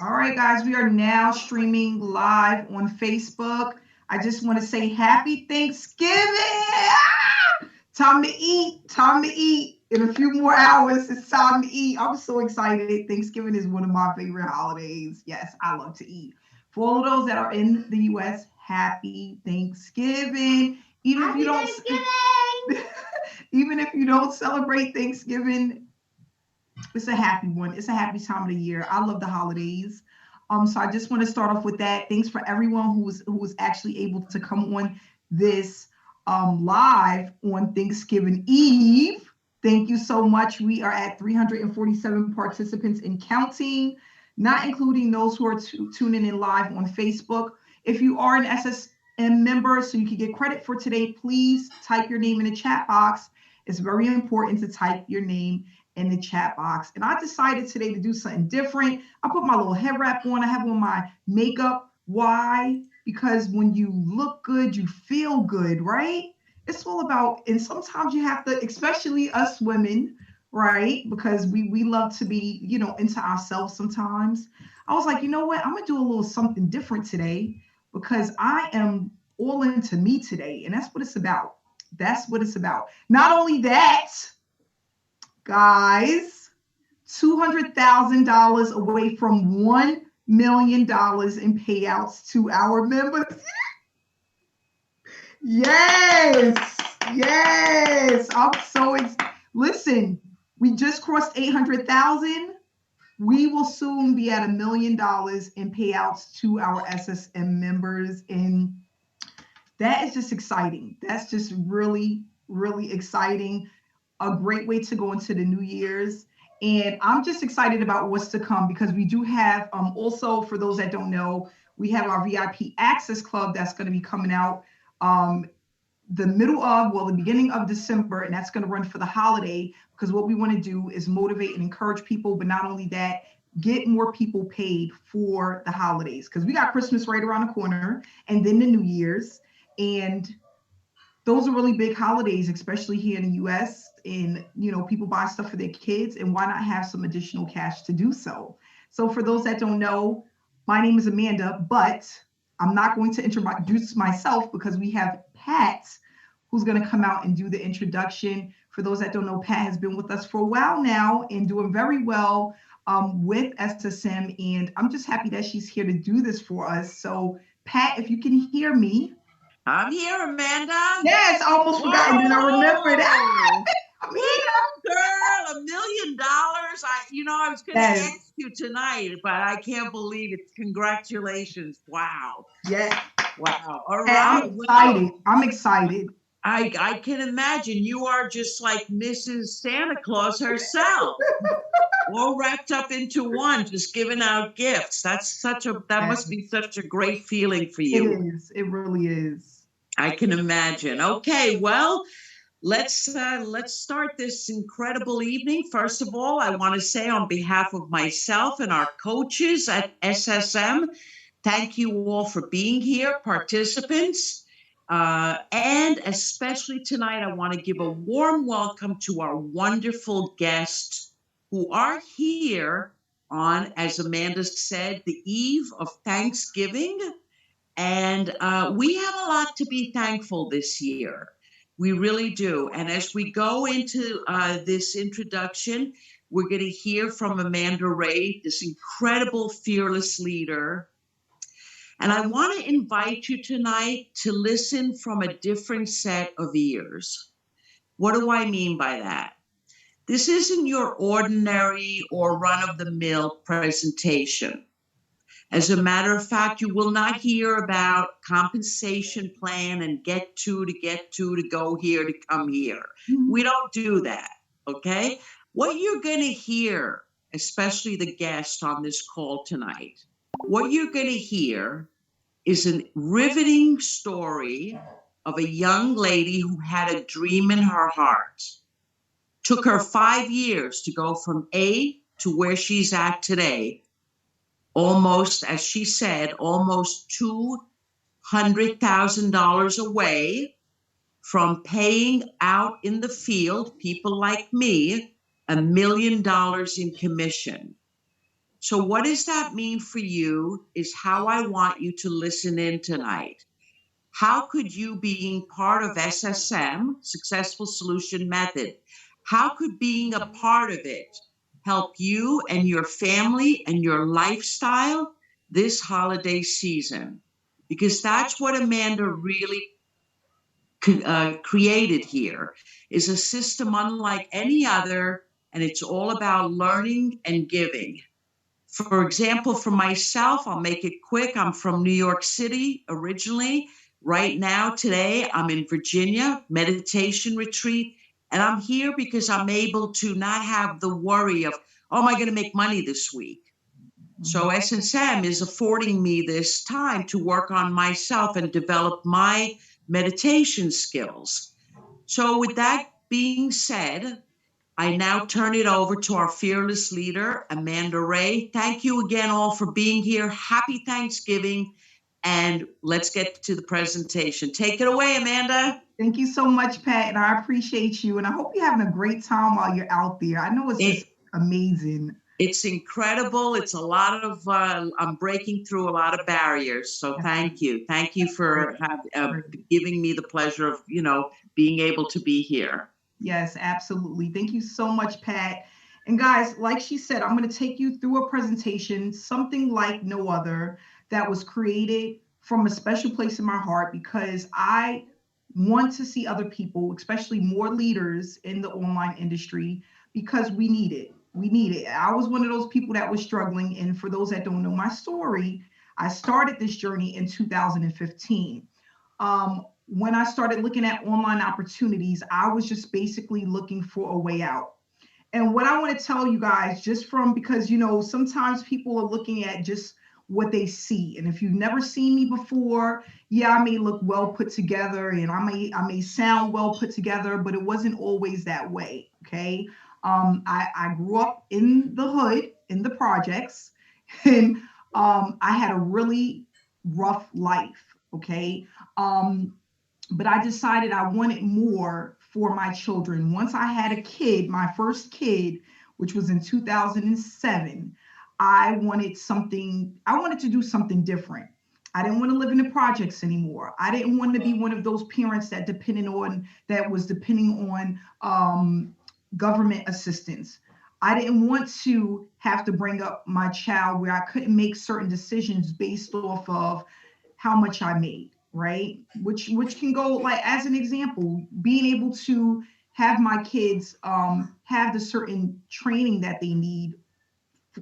All right, guys, we are now streaming live on Facebook. I just want to say happy Thanksgiving. Time to eat. Time to eat. In a few more hours, it's time to eat. I'm so excited. Thanksgiving is one of my favorite holidays. Yes, I love to eat. For all of those that are in the US, happy Thanksgiving. Even if you don't even if you don't celebrate Thanksgiving, it's a happy one. It's a happy time of the year. I love the holidays. So I just want to start off with that. Thanks for everyone who was actually able to come on this live on Thanksgiving Eve. Thank you so much. We are at 347 participants and counting, not including those who are tuning in live on Facebook. If you are an SSM member, so you can get credit for today, please type your name in the chat box. It's very important to type your name in the chat box. And I decided today to do something different. I put my little head wrap on. I have on my makeup. Why? Because when you look good, you feel good, right? It's all about, and sometimes you have to, especially us women, right? Because we love to be, into ourselves sometimes. I was like, you know what? I'm gonna do a little something different today because I am all into me today. And that's what it's about. That's what it's about. Not only that, guys, $200,000 away from $1 million in payouts to our members. Yes, yes. I'm so listen. We just crossed 800,000. We will soon be at $1 million in payouts to our SSM members, and that is just exciting. That's just really, really exciting. A great way to go into the New Year's. And I'm just excited about what's to come because we do have, also for those that don't know, we have our VIP Access Club that's going to be coming out um, the beginning of December, and that's going to run for the holiday because what we want to do is motivate and encourage people, but not only that, get more people paid for the holidays because we got Christmas right around the corner and then the New Year's. And those are really big holidays, especially here in the US. And, people buy stuff for their kids, and why not have some additional cash to do so? So, for those that don't know, my name is Amanda, but I'm not going to introduce myself because we have Pat who's going to come out and do the introduction. For those that don't know, Pat has been with us for a while now and doing very well with SSM. And I'm just happy that she's here to do this for us. So, Pat, if you can hear me, I'm here, Amanda. yes, I almost forgot, and then I remembered. I'm here. Girl, $1 million. I was going to ask you tonight, but I can't believe it. Congratulations. Wow. Yes. Wow. All Hey, right. I'm excited. I'm excited. I can imagine you are just like Mrs. Santa Claus herself. All wrapped up into one, just giving out gifts. That must be such a great feeling for you. It is. It really is. I can imagine. Okay, well, let's start this incredible evening. First of all, I want to say on behalf of myself and our coaches at SSM, thank you all for being here, participants. And especially tonight, I want to give a warm welcome to our wonderful guests who are here on, as Amanda said, the eve of Thanksgiving. And we have a lot to be thankful this year. We really do. And as we go into this introduction, we're going to hear from Amanda Wray, this incredible, fearless leader. And I want to invite you tonight to listen from a different set of ears. What do I mean by that? This isn't your ordinary or run-of-the-mill presentation. As a matter of fact, you will not hear about compensation plan and get to go here, to come here. We don't do that, okay? What you're going to hear, especially the guest on this call tonight, what you're going to hear is a riveting story of a young lady who had a dream in her heart. Took her 5 years to go from A to where she's at today. Almost, as she said, almost $200,000 away from paying out in the field, people like me, $1 million in commission. So, what does that mean for you is how I want you to listen in tonight. How could you, being part of SSM, Successful Solution Method, how could being a part of it help you and your family and your lifestyle this holiday season? Because that's what Amanda really created here is a system unlike any other, and it's all about learning and giving. For example, for myself, I'll make it quick. I'm from New York City originally. Right now, today, I'm in Virginia, meditation retreat. And I'm here because I'm able to not have the worry of, oh, am I going to make money this week? So SSM is affording me this time to work on myself and develop my meditation skills. So with that being said, I now turn it over to our fearless leader, Amanda Wray. Thank you again all for being here. Happy Thanksgiving. And let's get to the presentation. Take it away, Amanda. Thank you so much, Pat, and I appreciate you. And I hope you're having a great time while you're out there. I know it's just amazing. It's incredible. It's a lot of, I'm breaking through a lot of barriers. So thank you. Thank you for giving me the pleasure of, being able to be here. Yes, absolutely. Thank you so much, Pat. And guys, like she said, I'm going to take you through a presentation, something like no other, that was created from a special place in my heart because I want to see other people, especially more leaders in the online industry, because we need it. We need it. I was one of those people that was struggling. And for those that don't know my story, I started this journey in 2015. When I started looking at online opportunities, I was just basically looking for a way out. And what I want to tell you guys, just from because, sometimes people are looking at just what they see. And if you've never seen me before, yeah, I may look well put together and I may sound well put together, but it wasn't always that way. Okay. I grew up in the hood, in the projects, and I had a really rough life. Okay. But I decided I wanted more for my children. Once I had a kid, my first kid, which was in 2007, I wanted to do something different. I didn't want to live in the projects anymore. I didn't want to be one of those parents that was depending on government assistance. I didn't want to have to bring up my child where I couldn't make certain decisions based off of how much I made, right? Which can go like as an example, being able to have my kids have the certain training that they need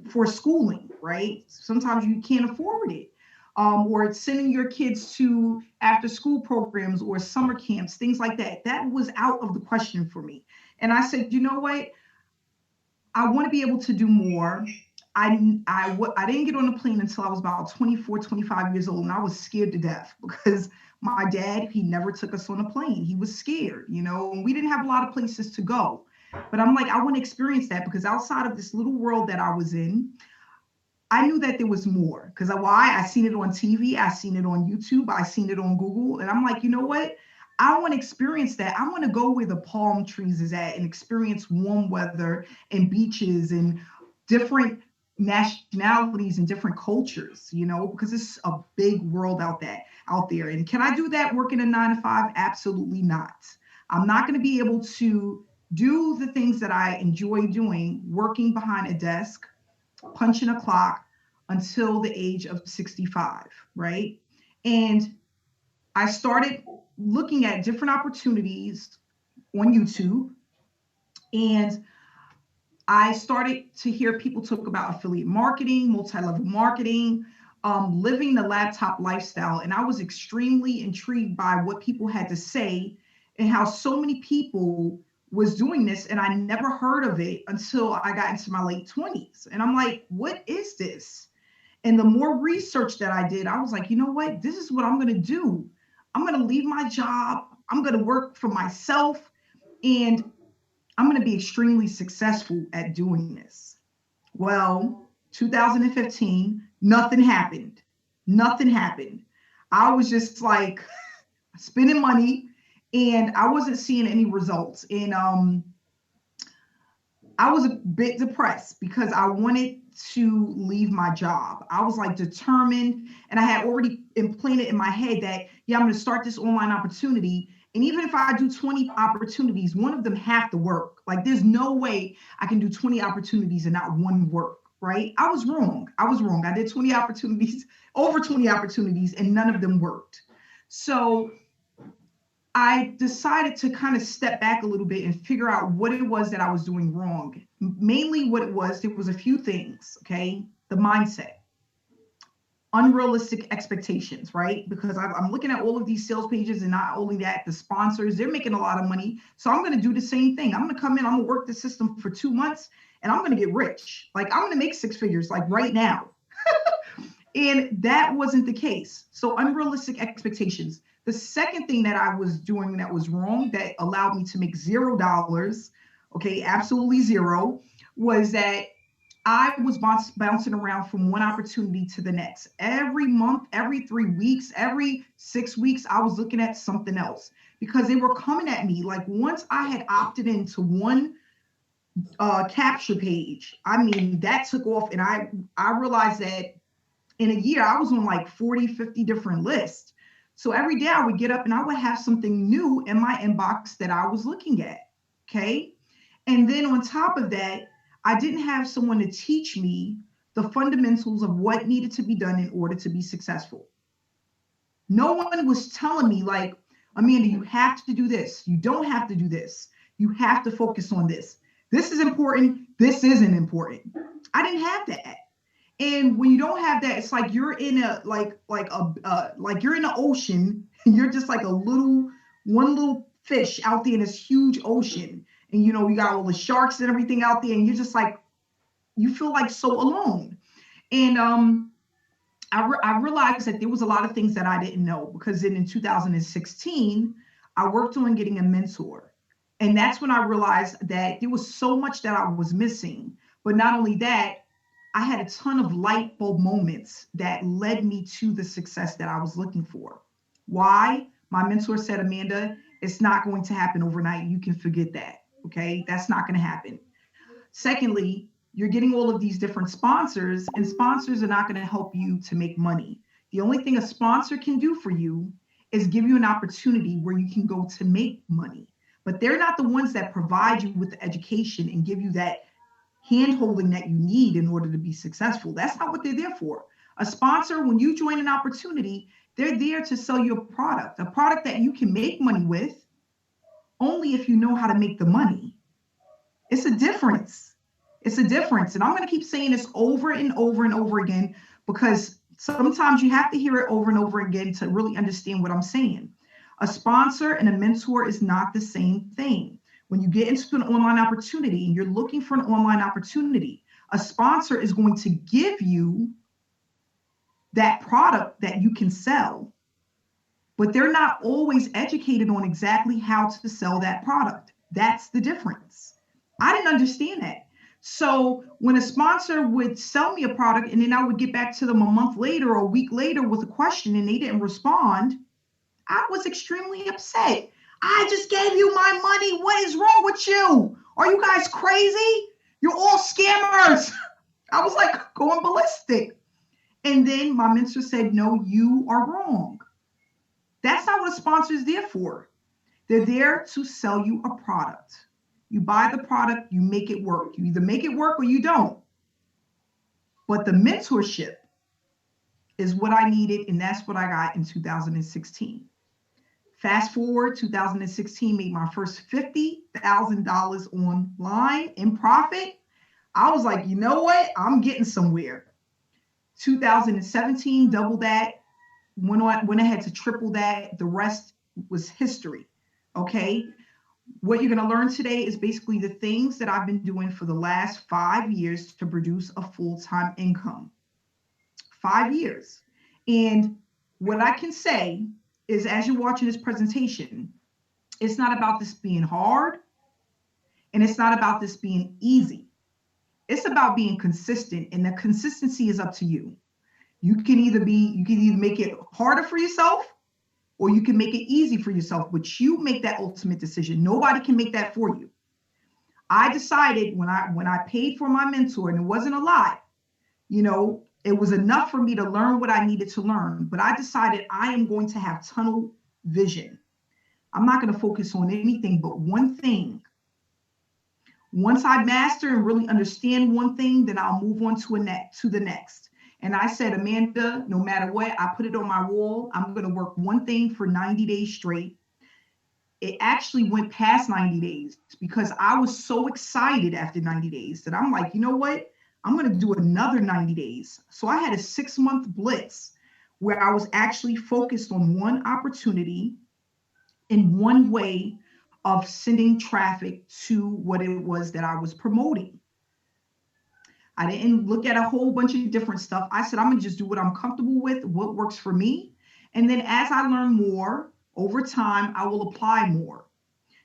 for schooling, right? Sometimes you can't afford it. Or sending your kids to after school programs or summer camps, things like that. That was out of the question for me. And I said, you know what? I want to be able to do more. I didn't get on the plane until I was about 24, 25 years old, and I was scared to death because my dad, he never took us on a plane. He was scared, and we didn't have a lot of places to go. But I'm like, I want to experience that because outside of this little world that I was in, I knew that there was more because I seen it on TV, I seen it on YouTube, I seen it on Google, and I'm like, you know what? I want to experience that. I want to go where the palm trees is at and experience warm weather and beaches and different nationalities and different cultures, because it's a big world out there. And can I do that working a 9 to 5? Absolutely not. I'm not going to be able to do the things that I enjoy doing, working behind a desk, punching a clock until the age of 65, right? And I started looking at different opportunities on YouTube, and I started to hear people talk about affiliate marketing, multi-level marketing, living the laptop lifestyle. And I was extremely intrigued by what people had to say and how so many people was doing this. And I never heard of it until I got into my late 20s. And I'm like, what is this? And the more research that I did, I was like, you know what? This is what I'm going to do. I'm going to leave my job. I'm going to work for myself. And I'm going to be extremely successful at doing this. Well, 2015, nothing happened. Nothing happened. I was just like spending money and I wasn't seeing any results. And I was a bit depressed because I wanted to leave my job. I was like determined, and I had already implanted in my head that, yeah, I'm going to start this online opportunity. And even if I do 20 opportunities, one of them have to work. Like, there's no way I can do 20 opportunities and not one work, right? I was wrong. I was wrong. I did 20 opportunities, over 20 opportunities, and none of them worked. So I decided to kind of step back a little bit and figure out what it was that I was doing wrong. Mainly what it was a few things, okay? The mindset, unrealistic expectations, right? Because I'm looking at all of these sales pages, and not only that, the sponsors, they're making a lot of money. So I'm going to do the same thing. I'm going to come in, I'm going to work the system for 2 months, and I'm going to get rich. Like, I'm going to make six figures, like right now. And that wasn't the case. So unrealistic expectations. The second thing that I was doing that was wrong, that allowed me to make $0, okay, absolutely zero, was that I was bouncing around from one opportunity to the next. Every month, every 3 weeks, every 6 weeks, I was looking at something else because they were coming at me. Like, once I had opted into one capture page, I mean, that took off. And I realized that in a year, I was on like 40, 50 different lists. So every day I would get up and I would have something new in my inbox that I was looking at. Okay. And then on top of that, I didn't have someone to teach me the fundamentals of what needed to be done in order to be successful. No one was telling me, like, Amanda, you have to do this. You don't have to do this. You have to focus on this. This is important. This isn't important. I didn't have that. And when you don't have that, it's like you're in a like you're in the ocean. And you're just like one little fish out there in this huge ocean. And you know, you got all the sharks and everything out there, and you're just like, you feel like so alone. And I realized that there was a lot of things that I didn't know, because then in 2016, I worked on getting a mentor. And that's when I realized that there was so much that I was missing. But not only that, I had a ton of light bulb moments that led me to the success that I was looking for. Why? My mentor said, Amanda, it's not going to happen overnight. You can forget that. Okay. That's not going to happen. Secondly, you're getting all of these different sponsors, and sponsors are not going to help you to make money. The only thing a sponsor can do for you is give you an opportunity where you can go to make money. But they're not the ones that provide you with the education and give you that hand holding that you need in order to be successful. That's not what they're there for. A sponsor, when you join an opportunity, they're there to sell you a product that you can make money with only if you know how to make the money. It's a difference. It's a difference. And I'm going to keep saying this over and over and over again, because sometimes you have to hear it over and over again to really understand what I'm saying. A sponsor and a mentor is not the same thing. When you get into an online opportunity and you're looking for an online opportunity, a sponsor is going to give you that product that you can sell, but they're not always educated on exactly how to sell that product. That's the difference. I didn't understand that. So when a sponsor would sell me a product and then I would get back to them a month later or a week later with a question and they didn't respond, I was extremely upset. I just gave you my money. What is wrong with you? Are you guys crazy? You're all scammers. I was like going ballistic. And then my mentor said, no, you are wrong. That's not what a sponsor is there for. They're there to sell you a product. You buy the product, you make it work. You either make it work or you don't. But the mentorship is what I needed, and that's what I got in 2016. Fast forward, 2016, made my first $50,000 online in profit. I was like, you know what? I'm getting somewhere. 2017, double that. Went ahead to triple that. The rest was history. Okay. What you're going to learn today is basically the things that I've been doing for the last 5 years to produce a full-time income. 5 years. And what I can say is, as you're watching this presentation, it's not about this being hard, and it's not about this being easy. It's about being consistent, and the consistency is up to you. You can either make it harder for yourself, or you can make it easy for yourself, but you make that ultimate decision. Nobody can make that for you. I decided when I paid for my mentor, and it wasn't a lot, it was enough for me to learn what I needed to learn. But I decided I am going to have tunnel vision. I'm not going to focus on anything but one thing. Once I master and really understand one thing, then I'll move on to the next. And I said, Amanda, no matter what, I put it on my wall. I'm going to work one thing for 90 days straight. It actually went past 90 days because I was so excited after 90 days that I'm like, you know what? I'm going to do another 90 days. So I had a 6-month blitz where I was actually focused on one opportunity in one way of sending traffic to what it was that I was promoting. I didn't look at a whole bunch of different stuff. I said, I'm going to just do what I'm comfortable with, what works for me. And then as I learn more over time, I will apply more.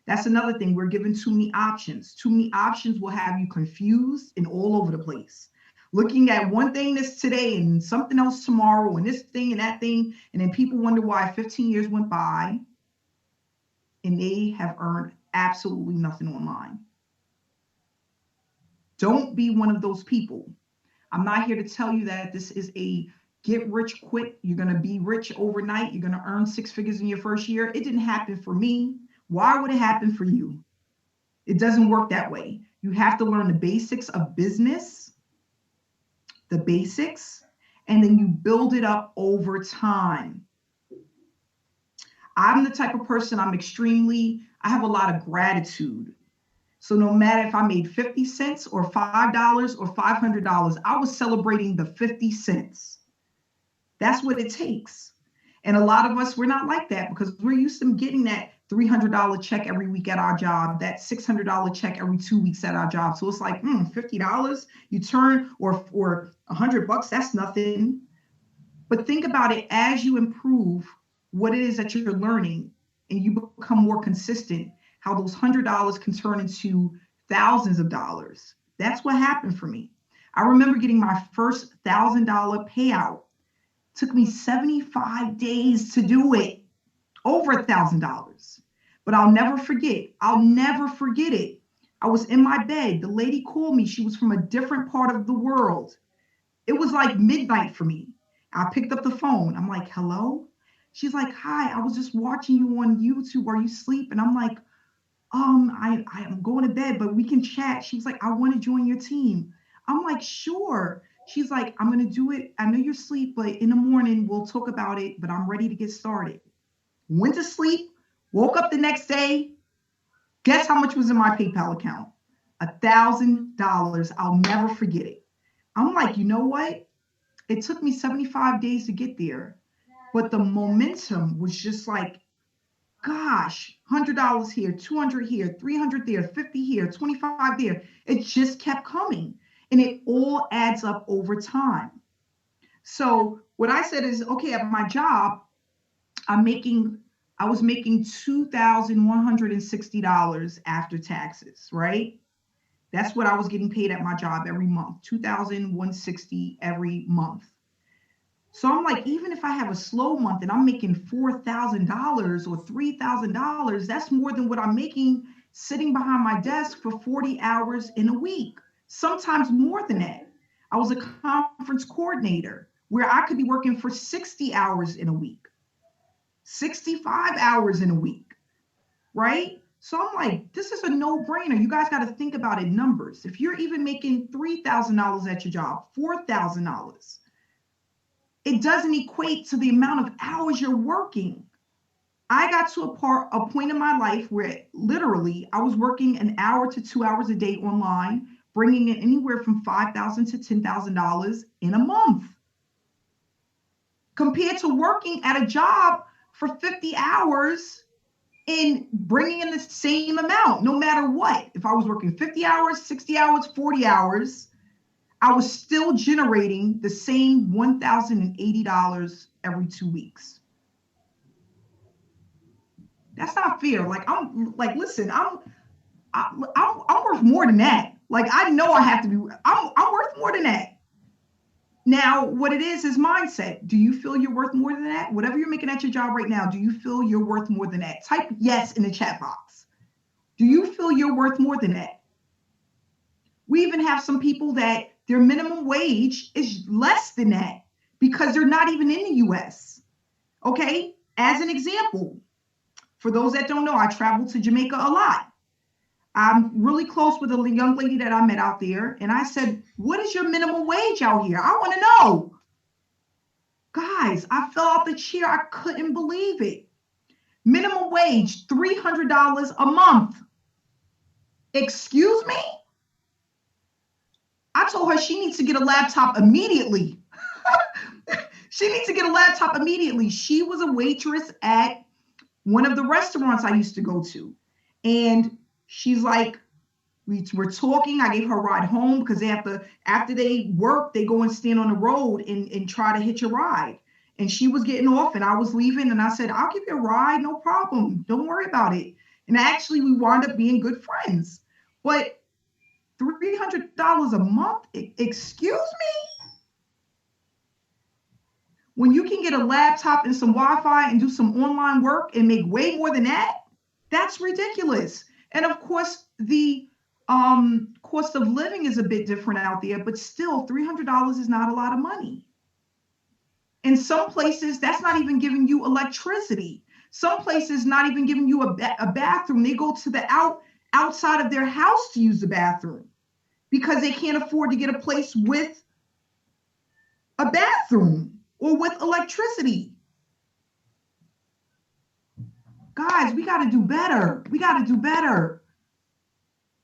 That's another thing. We're given too many options. Too many options will have you confused and all over the place. Looking at one thing this today and something else tomorrow and this thing and that thing. And then people wonder why 15 years went by and they have earned absolutely nothing online. Don't be one of those people. I'm not here to tell you that this is a get rich quick. You're going to be rich overnight. You're going to earn 6 figures in your first year. It didn't happen for me. Why would it happen for you? It doesn't work that way. You have to learn the basics of business, the basics, and then you build it up over time. I'm the type of person, I have a lot of gratitude. So no matter if I made 50 cents or $5 or $500, I was celebrating the 50 cents. That's what it takes. And a lot of us, we're not like that because we're used to getting that $300 check every week at our job, that $600 check every 2 weeks at our job. So it's like, $50 you turn, or $100, that's nothing. But think about it as you improve what it is that you're learning and you become more consistent, how those $100 can turn into thousands of dollars. That's what happened for me. I remember getting my first $1,000 payout. It took me 75 days to do it, over $1,000. But I'll never forget it. I was in my bed. The lady called me. She was from a different part of the world. It was like midnight for me. I picked up the phone. I'm like, hello? She's like, hi, I was just watching you on YouTube. Are you asleep? And I'm like, I am going to bed, but we can chat. She was like, I want to join your team. I'm like, sure. She's like, I'm going to do it. I know you're asleep, but in the morning we'll talk about it, but I'm ready to get started. Went to sleep, woke up the next day. Guess how much was in my PayPal account? $1,000. I'll never forget it. I'm like, you know what? It took me 75 days to get there, but the momentum was just like, gosh, $100 here, $200 here, $300 there, $50 here, $25 there. It just kept coming, and it all adds up over time. So what I said is, okay, at my job, I was making $2,160 after taxes, right? That's what I was getting paid at my job every month, $2,160 every month. So I'm like, even if I have a slow month and I'm making $4,000 or $3,000, that's more than what I'm making sitting behind my desk for 40 hours in a week, sometimes more than that. I was a conference coordinator where I could be working for 60 hours in a week, 65 hours in a week, right? So I'm like, this is a no-brainer. You guys got to think about it numbers. If you're even making $3,000 at your job, $4,000, it doesn't equate to the amount of hours you're working. I got to a point in my life where literally I was working an hour to 2 hours a day online, bringing in anywhere from $5,000 to $10,000 in a month, compared to working at a job for 50 hours and bringing in the same amount, no matter what. If I was working 50 hours, 60 hours, 40 hours, I was still generating the same $1,080 every 2 weeks. That's not fair. Like, listen, I'm worth more than that. Like, I know I have to be, I'm worth more than that. Now, what it is mindset. Do you feel you're worth more than that? Whatever you're making at your job right now, do you feel you're worth more than that? Type yes in the chat box. Do you feel you're worth more than that? You even have some people that their minimum wage is less than that because they're not even in the US. Okay, as an example, for those that don't know, I travel to Jamaica a lot. I'm really close with a young lady that I met out there, and I said, "What is your minimum wage out here? I want to know." Guys, I fell out the chair. I couldn't believe it. Minimum wage, $300 a month. Excuse me? I told her she needs to get a laptop immediately. She needs to get a laptop immediately. She was a waitress at one of the restaurants I used to go to. And she's like, we were talking. I gave her a ride home because after they work, they go and stand on the road and try to hitch a ride. And she was getting off and I was leaving. And I said, I'll give you a ride. No problem. Don't worry about it. And actually, we wound up being good friends. But $300 a month? Excuse me? When you can get a laptop and some Wi-Fi and do some online work and make way more than that, that's ridiculous. And of course, the cost of living is a bit different out there, but still $300 is not a lot of money. In some places, that's not even giving you electricity. Some places not even giving you a bathroom. They go to the outside of their house to use the bathroom because they can't afford to get a place with a bathroom or with electricity. Guys, we got to do better. We got to do better.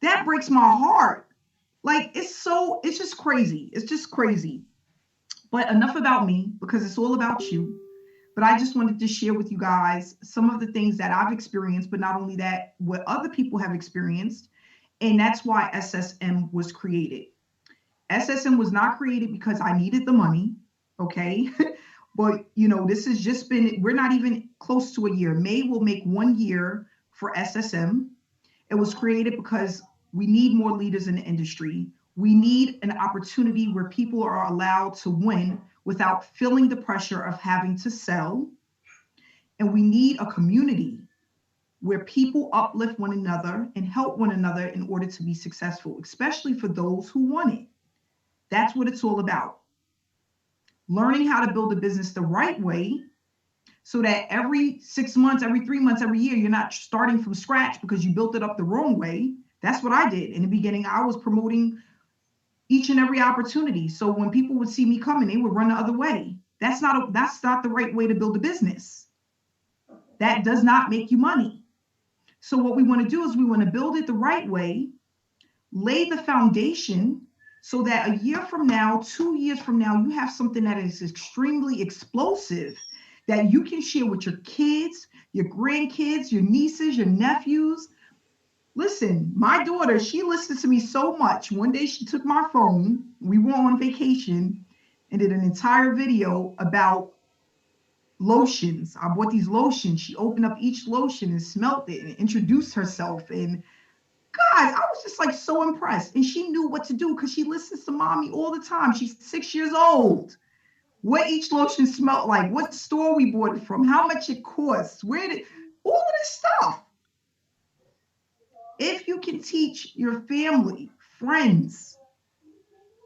That breaks my heart. Like, it's just crazy. It's just crazy. But enough about me because it's all about you. But I just wanted to share with you guys some of the things that I've experienced, but not only that, what other people have experienced. And that's why SSM was created. SSM was not created because I needed the money, okay? But, this has just been, we're not even close to a year. May will make 1 year for SSM. It was created because we need more leaders in the industry. We need an opportunity where people are allowed to win without feeling the pressure of having to sell. And we need a community where people uplift one another and help one another in order to be successful, especially for those who want it. That's what it's all about. Learning how to build a business the right way so that every 6 months, every 3 months, every year, you're not starting from scratch because you built it up the wrong way. That's what I did. In the beginning, I was promoting each and every opportunity. So when people would see me coming, they would run the other way. That's not the right way to build a business. That does not make you money. So what we want to do is we want to build it the right way, lay the foundation so that a year from now, 2 years from now, you have something that is extremely explosive that you can share with your kids, your grandkids, your nieces, your nephews. Listen, my daughter, she listens to me so much. One day she took my phone, we were on vacation, and did an entire video about lotions. I bought these lotions. She opened up each lotion and smelled it and introduced herself. And guys, I was just like so impressed. And she knew what to do because she listens to mommy all the time. She's 6 years old. What each lotion smelled like, what store we bought it from, how much it costs, all of this stuff. If you can teach your family, friends,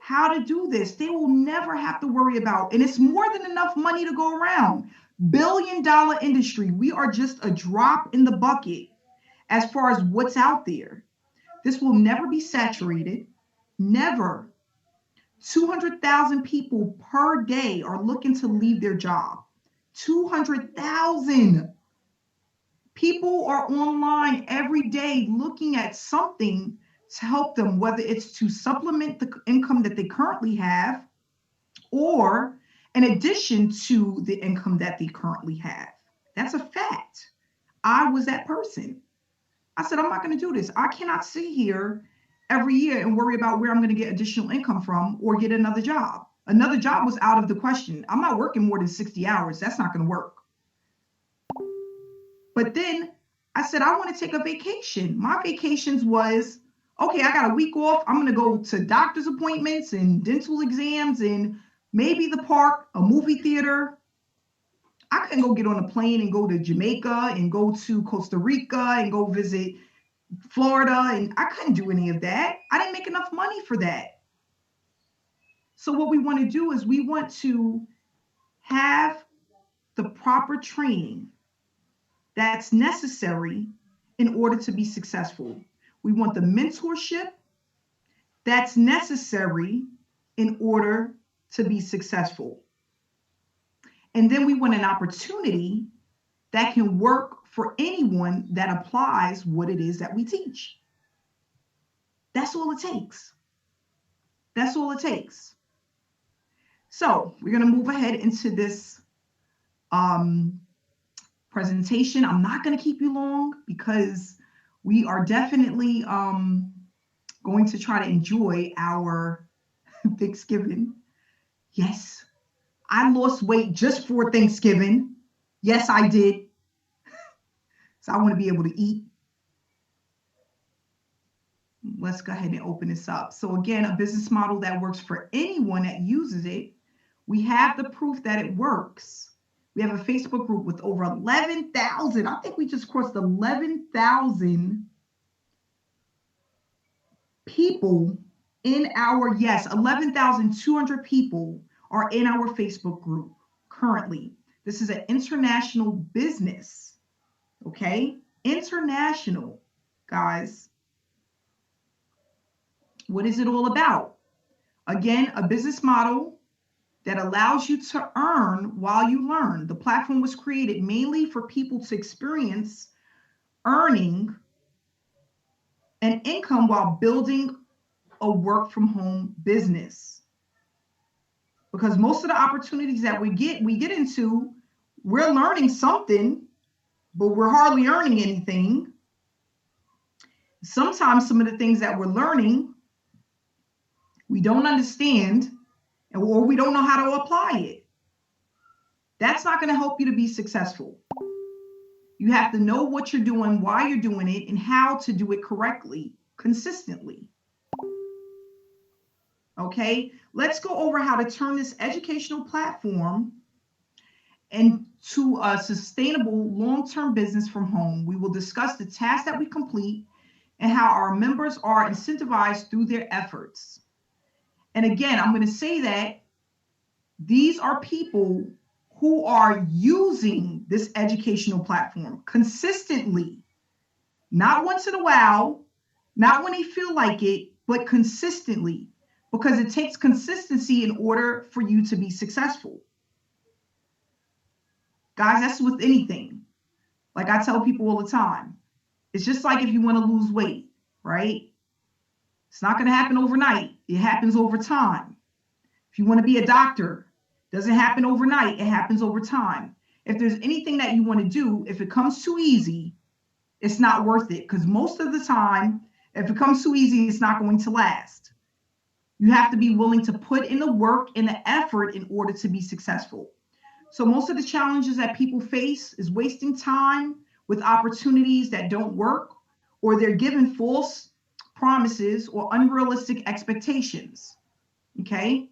how to do this, they will never have to worry about, and it's more than enough money to go around. Billion-dollar industry. We are just a drop in the bucket as far as what's out there. This will never be saturated. Never. 200,000 people per day are looking to leave their job. 200,000 people are online every day looking at something to help them, whether it's to supplement the income that they currently have or in addition to the income that they currently have. That's a fact. I was that person. I said, I'm not going to do this. I cannot sit here every year and worry about where I'm going to get additional income from or get another job. Another job was out of the question. I'm not working more than 60 hours. That's not going to work. But then I said, I want to take a vacation. My vacations was, okay, I got a week off. I'm going to go to doctor's appointments and dental exams and maybe the park, a movie theater. I couldn't go get on a plane and go to Jamaica and go to Costa Rica and go visit Florida, and I couldn't do any of that. I didn't make enough money for that. So what we want to do is we want to have the proper training that's necessary in order to be successful. We want the mentorship that's necessary in order to be successful. And then we want an opportunity that can work for anyone that applies what it is that we teach. That's all it takes. That's all it takes. So we're going to move ahead into this presentation. I'm not going to keep you long because we are definitely going to try to enjoy our Thanksgiving. Yes, I lost weight just for Thanksgiving. Yes, I did. So I want to be able to eat. Let's go ahead and open this up. So again, a business model that works for anyone that uses it. We have the proof that it works. We have a Facebook group with over 11,000. I think we just crossed 11,000 people in our, yes, 11,200 people are in our Facebook group currently. This is an international business, okay? International, guys. What is it all about? Again, a business model that allows you to earn while you learn. The platform was created mainly for people to experience earning an income while building a work from home business. Because most of the opportunities that we get into, we're learning something, but we're hardly earning anything. Sometimes some of the things that we're learning, we don't understand, or we don't know how to apply it. That's not going to help you to be successful. You have to know what you're doing, why you're doing it, and how to do it correctly, consistently. Okay, let's go over how to turn this educational platform into a sustainable long-term business from home. We will discuss the tasks that we complete and how our members are incentivized through their efforts. And again, I'm going to say that these are people who are using this educational platform consistently, not once in a while, not when they feel like it, but consistently, because it takes consistency in order for you to be successful. Guys, that's with anything. Like I tell people all the time, it's just like if you want to lose weight, right? It's not going to happen overnight. It happens over time. If you want to be a doctor, it doesn't happen overnight. It happens over time. If there's anything that you want to do, if it comes too easy, it's not worth it, because most of the time, if it comes too easy, it's not going to last. You have to be willing to put in the work and the effort in order to be successful. So most of the challenges that people face is wasting time with opportunities that don't work, or they're given false promises or unrealistic expectations. Okay?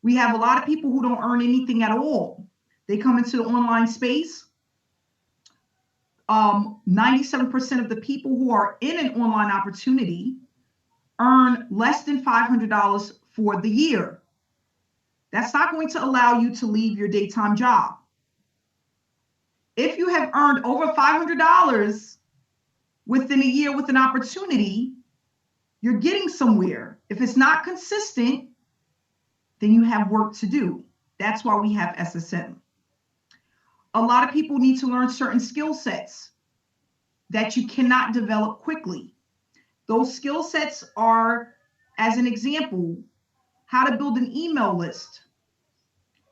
We have a lot of people who don't earn anything at all. They come into the online space. 97% of the people who are in an online opportunity earn less than $500 for the year. That's not going to allow you to leave your daytime job. If you have earned over $500 within a year with an opportunity, you're getting somewhere. If it's not consistent, then you have work to do. That's why we have SSM. A lot of people need to learn certain skill sets that you cannot develop quickly. Those skill sets are, as an example, how to build an email list,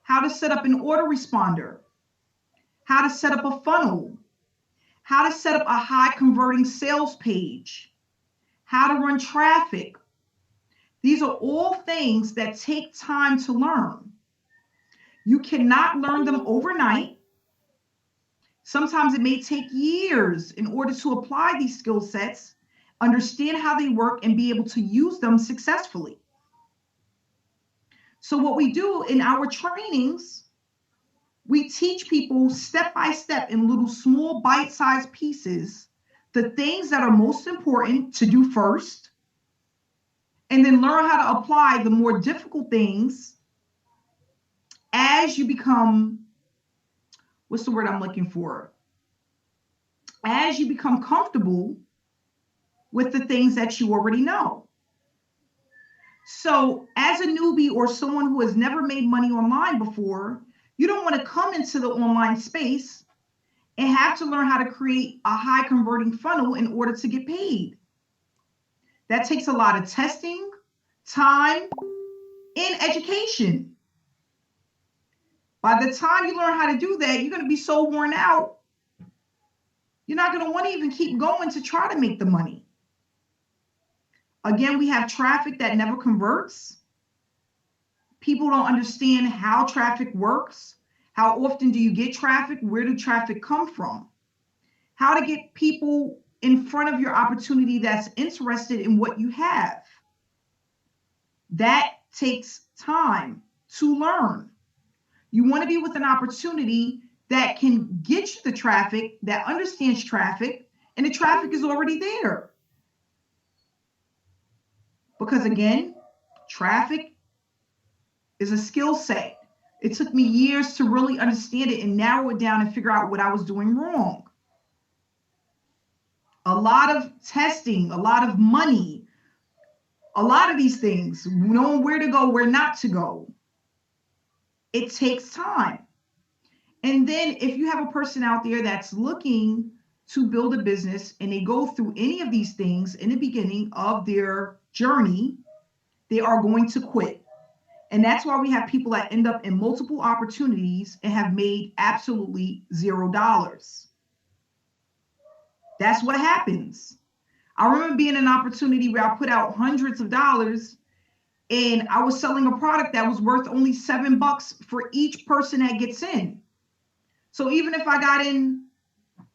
how to set up an autoresponder, how to set up a funnel, how to set up a high converting sales page, how to run traffic. These are all things that take time to learn. You cannot learn them overnight. Sometimes it may take years in order to apply these skill sets, understand how they work, and be able to use them successfully. So what we do in our trainings, we teach people step by step in little small bite-sized pieces the things that are most important to do first, and then learn how to apply the more difficult things as you become, what's the word I'm looking for? As you become comfortable with the things that you already know. So, as a newbie or someone who has never made money online before, you don't want to come into the online space and have to learn how to create a high converting funnel in order to get paid. That takes a lot of testing, time, and education. By the time you learn how to do that, you're going to be so worn out, you're not going to want to even keep going to try to make the money. Again, we have traffic that never converts. People don't understand how traffic works. How often do you get traffic? Where do traffic come from? How to get people in front of your opportunity that's interested in what you have. That takes time to learn. You want to be with an opportunity that can get you the traffic, that understands traffic, and the traffic is already there. Because again, traffic is a skill set. It took me years to really understand it and narrow it down and figure out what I was doing wrong. A lot of testing, a lot of money, a lot of these things, knowing where to go, where not to go. It takes time. And then if you have a person out there that's looking to build a business and they go through any of these things in the beginning of their journey, they are going to quit. And that's why we have people that end up in multiple opportunities and have made absolutely $0. That's what happens. I remember being in an opportunity where I put out hundreds of dollars and I was selling a product that was worth only $7 for each person that gets in. So even if I got in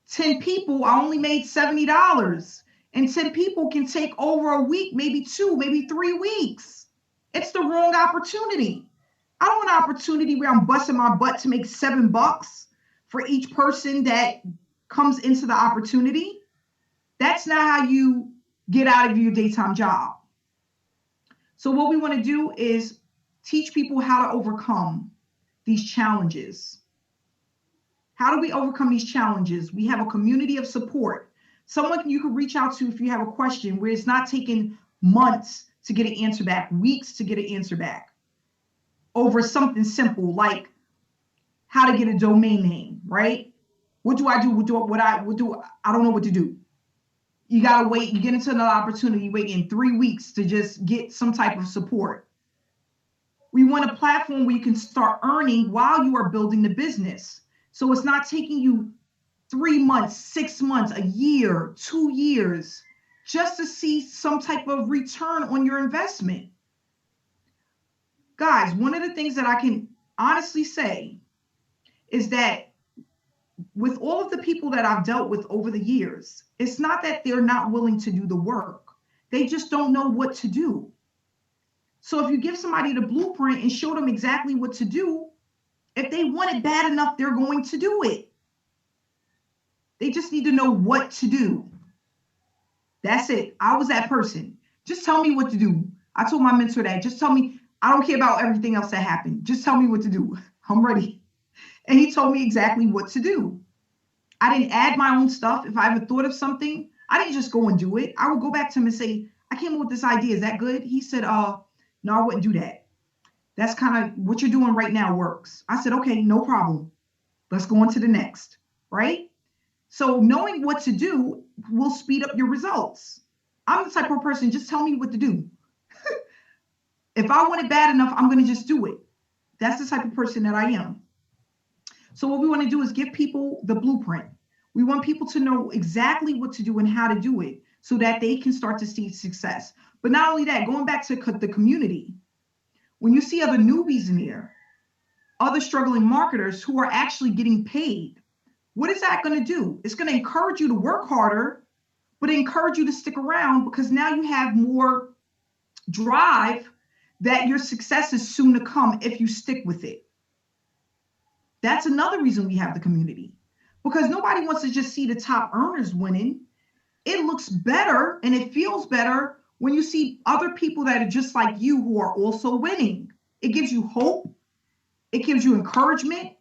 10 people, I only made $70. And 10 people can take over a week, maybe 2, maybe 3 weeks. It's the wrong opportunity. I don't want an opportunity where I'm busting my butt to make $7 for each person that comes into the opportunity. That's not how you get out of your daytime job. So what we want to do is teach people how to overcome these challenges. How do we overcome these challenges? We have a community of support. Someone you can reach out to if you have a question where it's not taking months to get an answer back, weeks to get an answer back over something simple like how to get a domain name, right? What do I do? I don't know what to do. You got to wait. You get into another opportunity, wait in 3 weeks to just get some type of support. We want a platform where you can start earning while you are building the business. So it's not taking you 3 months, 6 months, a year, 2 years, just to see some type of return on your investment. Guys, one of the things that I can honestly say is that with all of the people that I've dealt with over the years, it's not that they're not willing to do the work. They just don't know what to do. So if you give somebody the blueprint and show them exactly what to do, if they want it bad enough, they're going to do it. They just need to know what to do. That's it. I was that person. Just tell me what to do. I told my mentor that. Just tell me. I don't care about everything else that happened. Just tell me what to do. I'm ready. And he told me exactly what to do. I didn't add my own stuff. If I ever thought of something, I didn't just go and do it. I would go back to him and say, I came up with this idea. Is that good? He said, no, I wouldn't do that. That's kind of what you're doing right now works. I said, okay, no problem. Let's go on to the next, right? So knowing what to do will speed up your results. I'm the type of person, just tell me what to do. If I want it bad enough, I'm going to just do it. That's the type of person that I am. So what we want to do is give people the blueprint. We want people to know exactly what to do and how to do it so that they can start to see success. But not only that, going back to the community, when you see other newbies in there, other struggling marketers who are actually getting paid, what is that going to do? It's going to encourage you to work harder, but encourage you to stick around because now you have more drive that your success is soon to come if you stick with it. That's another reason we have the community, because nobody wants to just see the top earners winning. it looks better and it feels better when you see other people that are just like you who are also winning. It gives you hope, it gives you encouragement,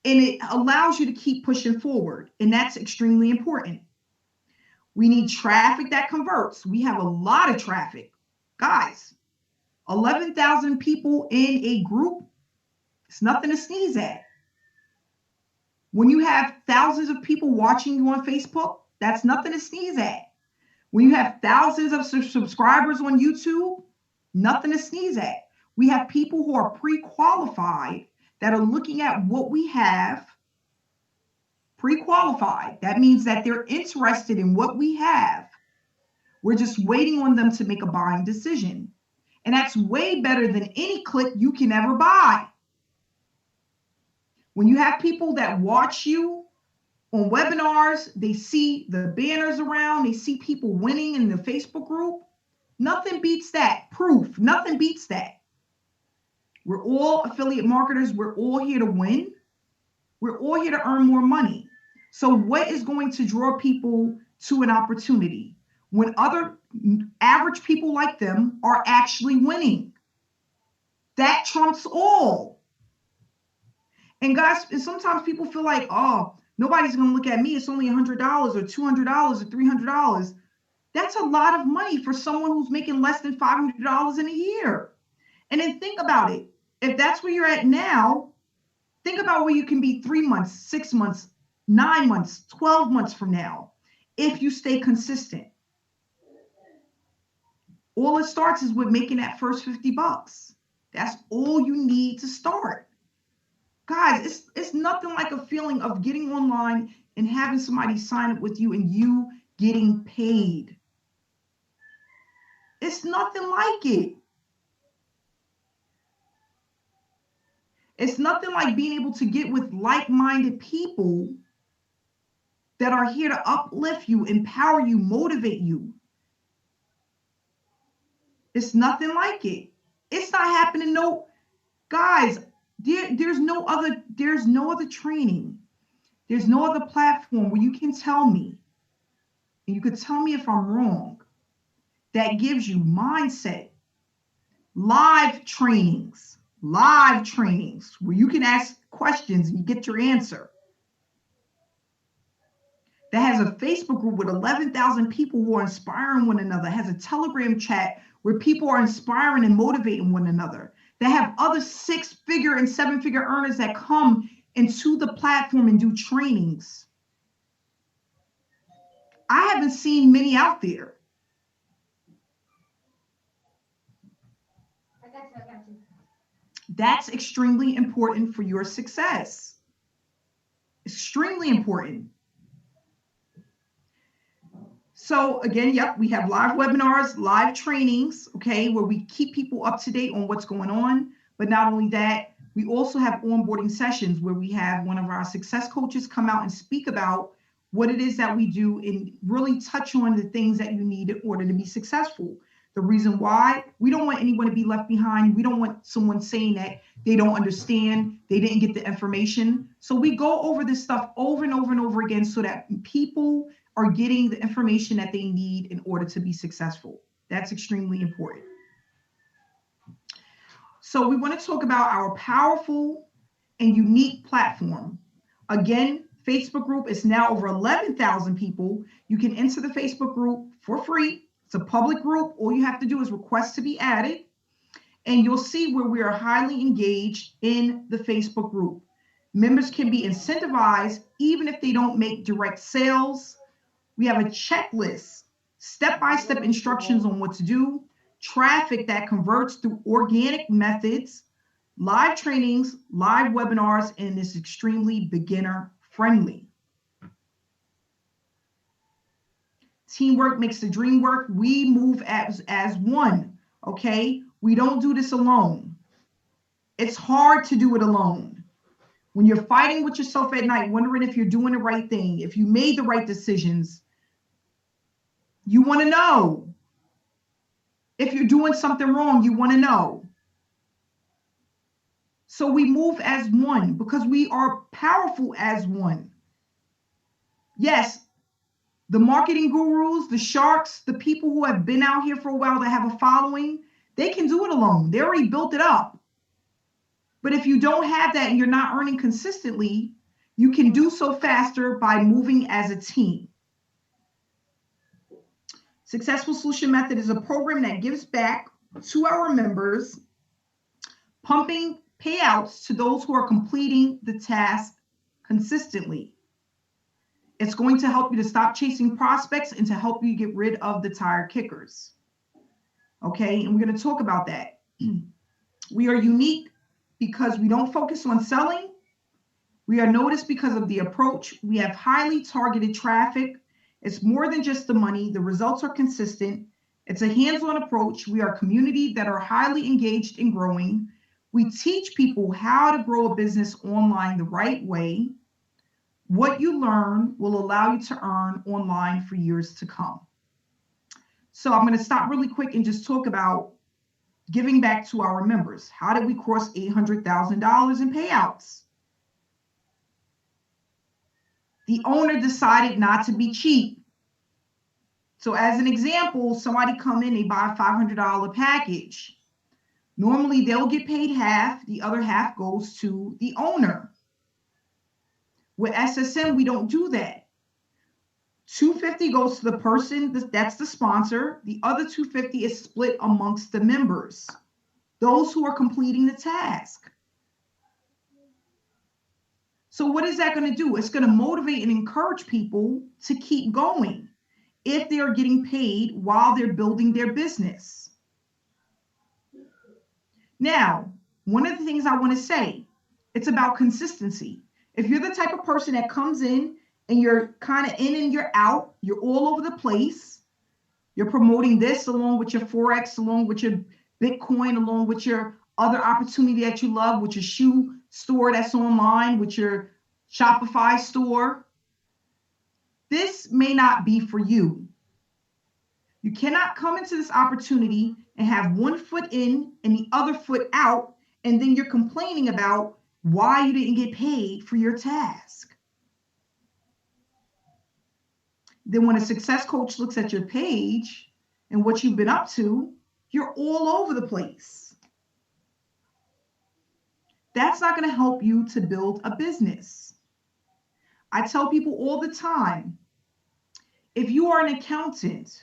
and it allows you to keep pushing forward. And that's extremely important. We need traffic that converts. We have a lot of traffic. Guys, 11,000 people in a group, it's nothing to sneeze at. When you have thousands of people watching you on Facebook, that's nothing to sneeze at. When you have thousands of subscribers on YouTube, nothing to sneeze at. We have people who are pre-qualified that are looking at what we have. Pre-qualified. That means that they're interested in what we have. We're just waiting on them to make a buying decision. And that's way better than any click you can ever buy. When you have people that watch you on webinars, they see the banners around, they see people winning in the Facebook group, nothing beats that. Proof, nothing beats that. We're all affiliate marketers. We're all here to win. We're all here to earn more money. So what is going to draw people to an opportunity? When other average people like them are actually winning. That trumps all. And guys, sometimes people feel like, oh, nobody's going to look at me. It's only $100 or $200 or $300. That's a lot of money for someone who's making less than $500 in a year. And then think about it. If that's where you're at now, think about where you can be 3 months, 6 months, 9 months, 12 months from now, if you stay consistent. All it starts is with making that first $50. That's all you need to start. Guys, it's nothing like a feeling of getting online and having somebody sign up with you and you getting paid. It's nothing like it. It's nothing like being able to get with like-minded people that are here to uplift you, empower you, motivate you. It's nothing like it. It's not happening. No, guys, there's no other training. There's no other platform where you can tell me, and you could tell me if I'm wrong, that gives you mindset, live trainings where you can ask questions and you get your answer. That has a Facebook group with 11,000 people who are inspiring one another, has a Telegram chat where people are inspiring and motivating one another. That have other 6-figure and 7-figure earners that come into the platform and do trainings. I haven't seen many out there. I got you. That's extremely important for your success. Extremely important. So again, yep, we have live webinars, live trainings, okay, where we keep people up to date on what's going on. But not only that, we also have onboarding sessions where we have one of our success coaches come out and speak about what it is that we do and really touch on the things that you need in order to be successful. The reason why, we don't want anyone to be left behind. We don't want someone saying that they don't understand, they didn't get the information. So we go over this stuff over and over and over again so that people are getting the information that they need in order to be successful. That's extremely important. So we want to talk about our powerful and unique platform. Again, Facebook group is now over 11,000 people. You can enter the Facebook group for free. It's a public group. All you have to do is request to be added. And you'll see where we are highly engaged in the Facebook group. Members can be incentivized even if they don't make direct sales. We have a checklist, step-by-step instructions on what to do, traffic that converts through organic methods, live trainings, live webinars, and it's extremely beginner friendly. Teamwork makes the dream work. We move as one, okay? We don't do this alone. It's hard to do it alone. When you're fighting with yourself at night, wondering if you're doing the right thing, if you made the right decisions, you want to know. If you're doing something wrong, you want to know. So we move as one because we are powerful as one. Yes, The marketing gurus, the sharks, the people who have been out here for a while that have a following, they can do it alone. They already built it up. But if you don't have that and you're not earning consistently, you can do so faster by moving as a team. Successful Solution Method is a program that gives back to our members, pumping payouts to those who are completing the task consistently. It's going to help you to stop chasing prospects and to help you get rid of the tire kickers. Okay, and we're going to talk about that. We are unique because we don't focus on selling. We are noticed because of the approach. We have highly targeted traffic. It's more than just the money. The results are consistent. It's a hands-on approach. We are a community that are highly engaged and growing. We teach people how to grow a business online the right way. What you learn will allow you to earn online for years to come. So I'm going to stop really quick and just talk about giving back to our members. How did we cross $800,000 in payouts? The owner decided not to be cheap. So as an example, somebody come in, they buy a $500 package. Normally they'll get paid half, the other half goes to the owner. With SSM, we don't do that. $250 goes to the person, that's the sponsor. The other $250 is split amongst the members, those who are completing the task. So what is that going to do? It's going to motivate and encourage people to keep going if they are getting paid while they're building their business. Now, one of the things I want to say, it's about consistency. If you're the type of person that comes in and you're kind of in and you're out, you're all over the place, you're promoting this along with your Forex, along with your Bitcoin, along with your other opportunity that you love, with your shoe store that's online, with your Shopify store, this may not be for you. You cannot come into this opportunity and have one foot in and the other foot out, and then you're complaining about why you didn't get paid for your task. Then when a success coach looks at your page and what you've been up to, you're all over the place. That's not going to help you to build a business. I tell people all the time, if you are an accountant,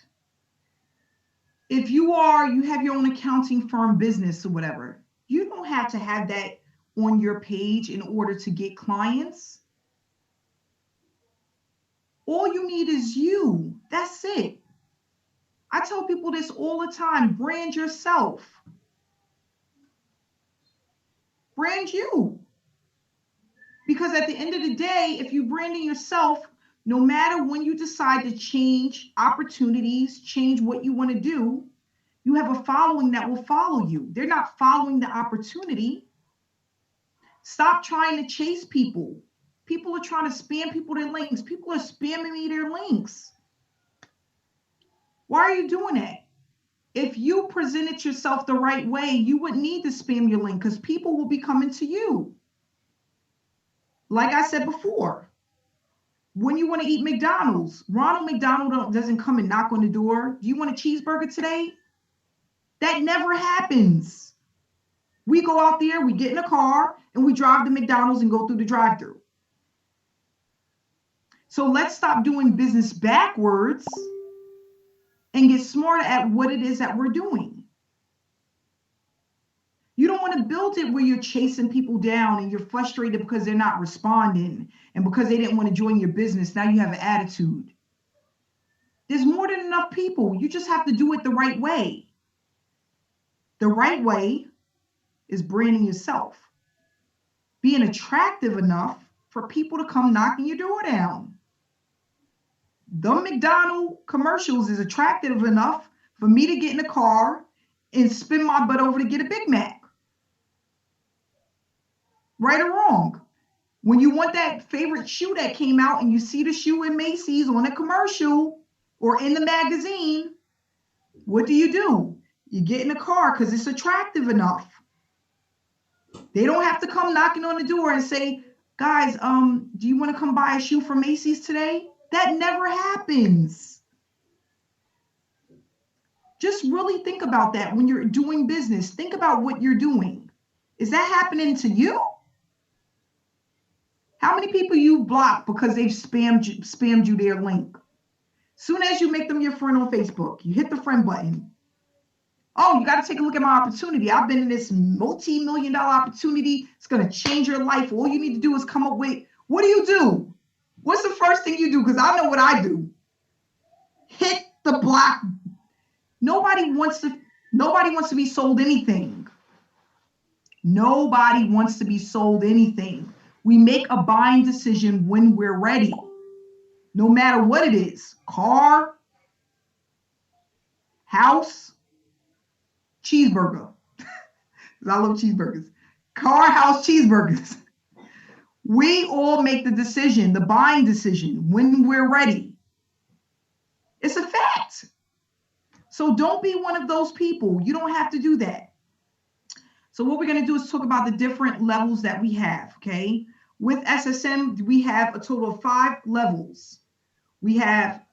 if you have your own accounting firm business or whatever, you don't have to have that on your page in order to get clients. All you need is you. That's it. I tell people this all the time. Brand yourself. Brand you. Because at the end of the day, if you're branding yourself, no matter when you decide to change opportunities, change what you want to do, you have a following that will follow you. They're not following the opportunity. Stop trying to chase people. People are trying to spam people their links. People are spamming me their links. Why are you doing that? If you presented yourself the right way, you wouldn't need to spam your link because people will be coming to you. Like I said before, when you want to eat McDonald's, Ronald McDonald doesn't come and knock on the door. Do you want a cheeseburger today? That never happens. We go out there, we get in a car, and we drive to McDonald's and go through the drive-thru. So let's stop doing business backwards and get smarter at what it is that we're doing. You don't want to build it where you're chasing people down and you're frustrated because they're not responding and because they didn't want to join your business. Now you have an attitude. There's more than enough people. You just have to do it the right way. The right way is branding yourself. Being attractive enough for people to come knocking your door down. The McDonald's commercials is attractive enough for me to get in the car and spin my butt over to get a Big Mac. Right or wrong? When you want that favorite shoe that came out and you see the shoe in Macy's on a commercial or in the magazine, what do? You get in the car because it's attractive enough. They don't have to come knocking on the door and say, guys, do you want to come buy a shoe from Macy's today? That never happens. Just really think about that when you're doing business. Think about what you're doing. Is that happening to you? How many people you block because they've spammed you their link? Soon as you make them your friend on Facebook, you hit the friend button. Oh, you got to take a look at my opportunity. I've been in this multi-million-dollar opportunity. It's going to change your life. All you need to do is come up with, what do you do? What's the first thing you do? Because I know what I do. Hit the block. Nobody wants to be sold anything. Nobody wants to be sold anything. We make a buying decision when we're ready, no matter what it is. Car, house, cheeseburger. I love cheeseburgers. Car, house, cheeseburgers. We all make the decision, the buying decision, when we're ready. It's a fact. So don't be one of those people. You don't have to do that. So what we're going to do is talk about the different levels that we have, okay? With SSM, we have a total of 5 levels. We have